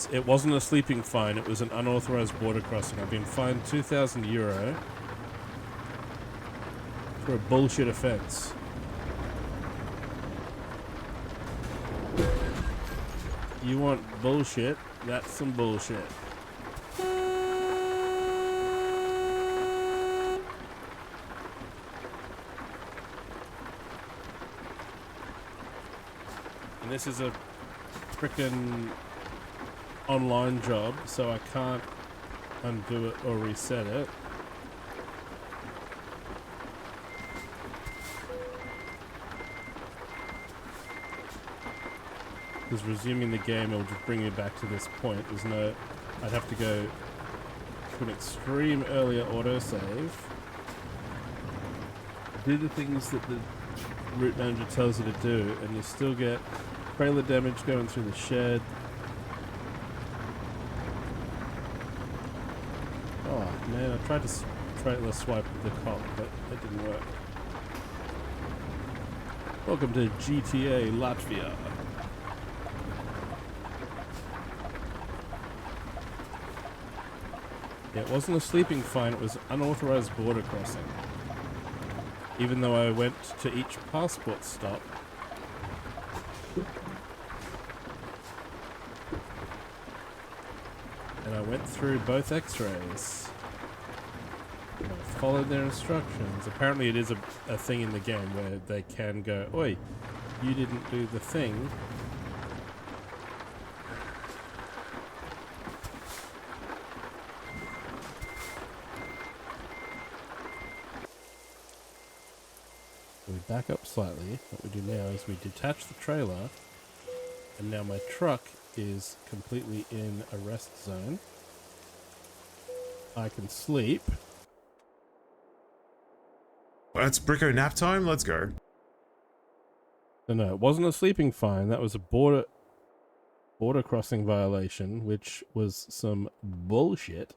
It wasn't a sleeping fine. It was an unauthorized border crossing. I've been fined €2,000 for a bullshit offense. You want bullshit? That's some bullshit. And this is a frickin' online job, so I can't undo it or reset it. Because resuming the game will just bring me back to this point. There's no... I'd have to go to an extreme earlier autosave. Do the things that the route manager tells you to do, and you still get trailer damage going through the shed. Oh man, I tried to trailer swipe the cop, but it didn't work. Welcome to GTA Latvia. Yeah, it wasn't a sleeping fine, it was unauthorized border crossing. Even though I went to each passport stop. And I went through both x-rays. And I followed their instructions. Apparently it is a thing in the game where they can go, oi, you didn't do the thing. We back up slightly. What we do now is we detach the trailer, and now my truck is completely in a rest zone. I can sleep. Well, it's Bricko nap time. Let's go. No, it wasn't a sleeping fine. That was a border crossing violation, which was some bullshit.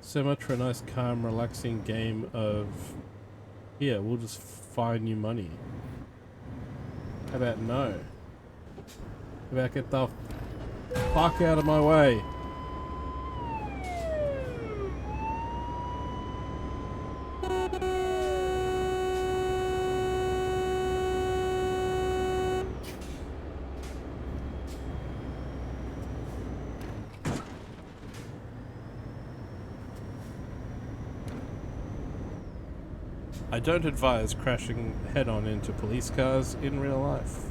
So much for a nice, calm, relaxing game of, yeah, we'll just fine you money. How about no? How about get the fuck out of my way? I don't advise crashing head-on into police cars in real life.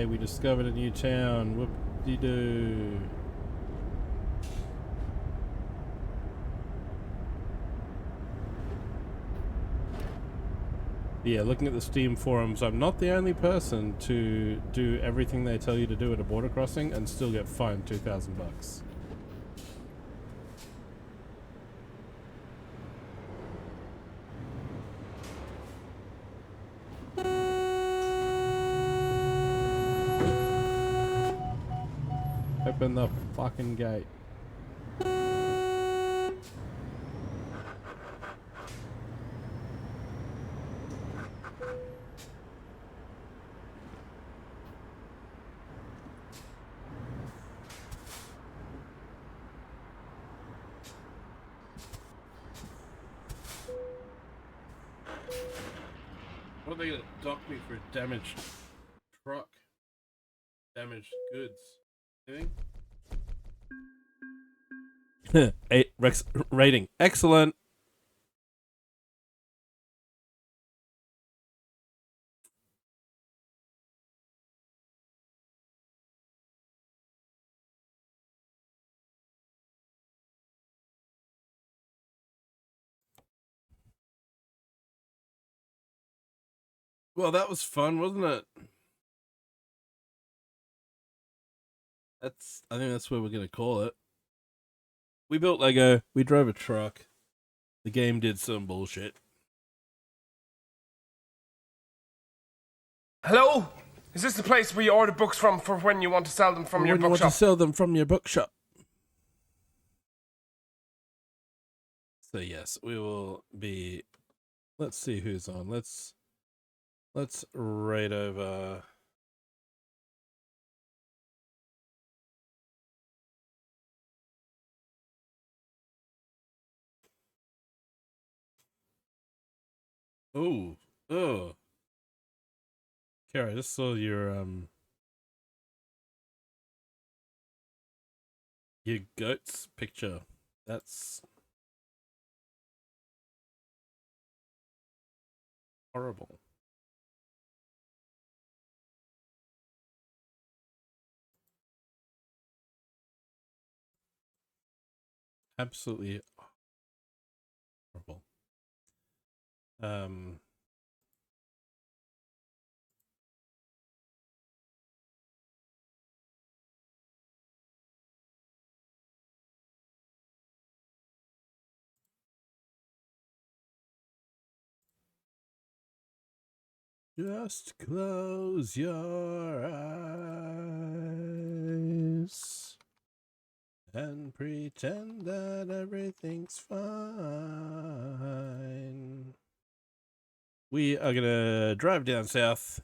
Yay, we discovered a new town. Whoop-de-doo. Yeah, looking at the Steam forums, I'm not the only person to do everything they tell you to do at a border crossing and still get fined $2,000. Open the fucking gate. What are they gonna dock me for a damaged truck? Damaged goods. Anything? 8 Rex rating. Excellent. Well, that was fun, wasn't it? I think that's what we're gonna call it. We built Lego, we drove a truck, the game did some bullshit. Hello? Is this the place where you order books from for when you want to sell them from your When you want bookshop? to sell them from your bookshop. So yes, we will be. Let's see who's on. Let's raid over. Oh, Kara, I just saw your goat's picture. That's horrible. Absolutely horrible. Just close your eyes and pretend that everything's fine. We are gonna drive down south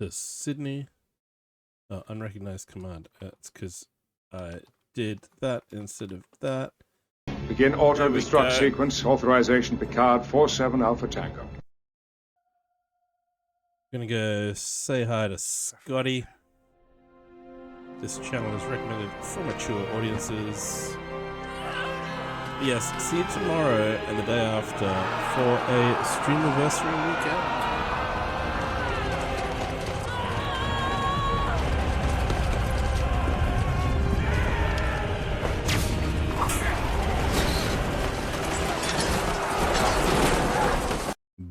to Sydney. Oh, unrecognized command. That's because I did that instead of that. Begin auto-destruct sequence. Authorization Picard 47 Alpha Tango. Gonna go say hi to Scotty. This channel is recommended for mature audiences. Yes, see you tomorrow and the day after for a Streamiversary weekend.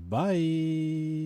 Bye.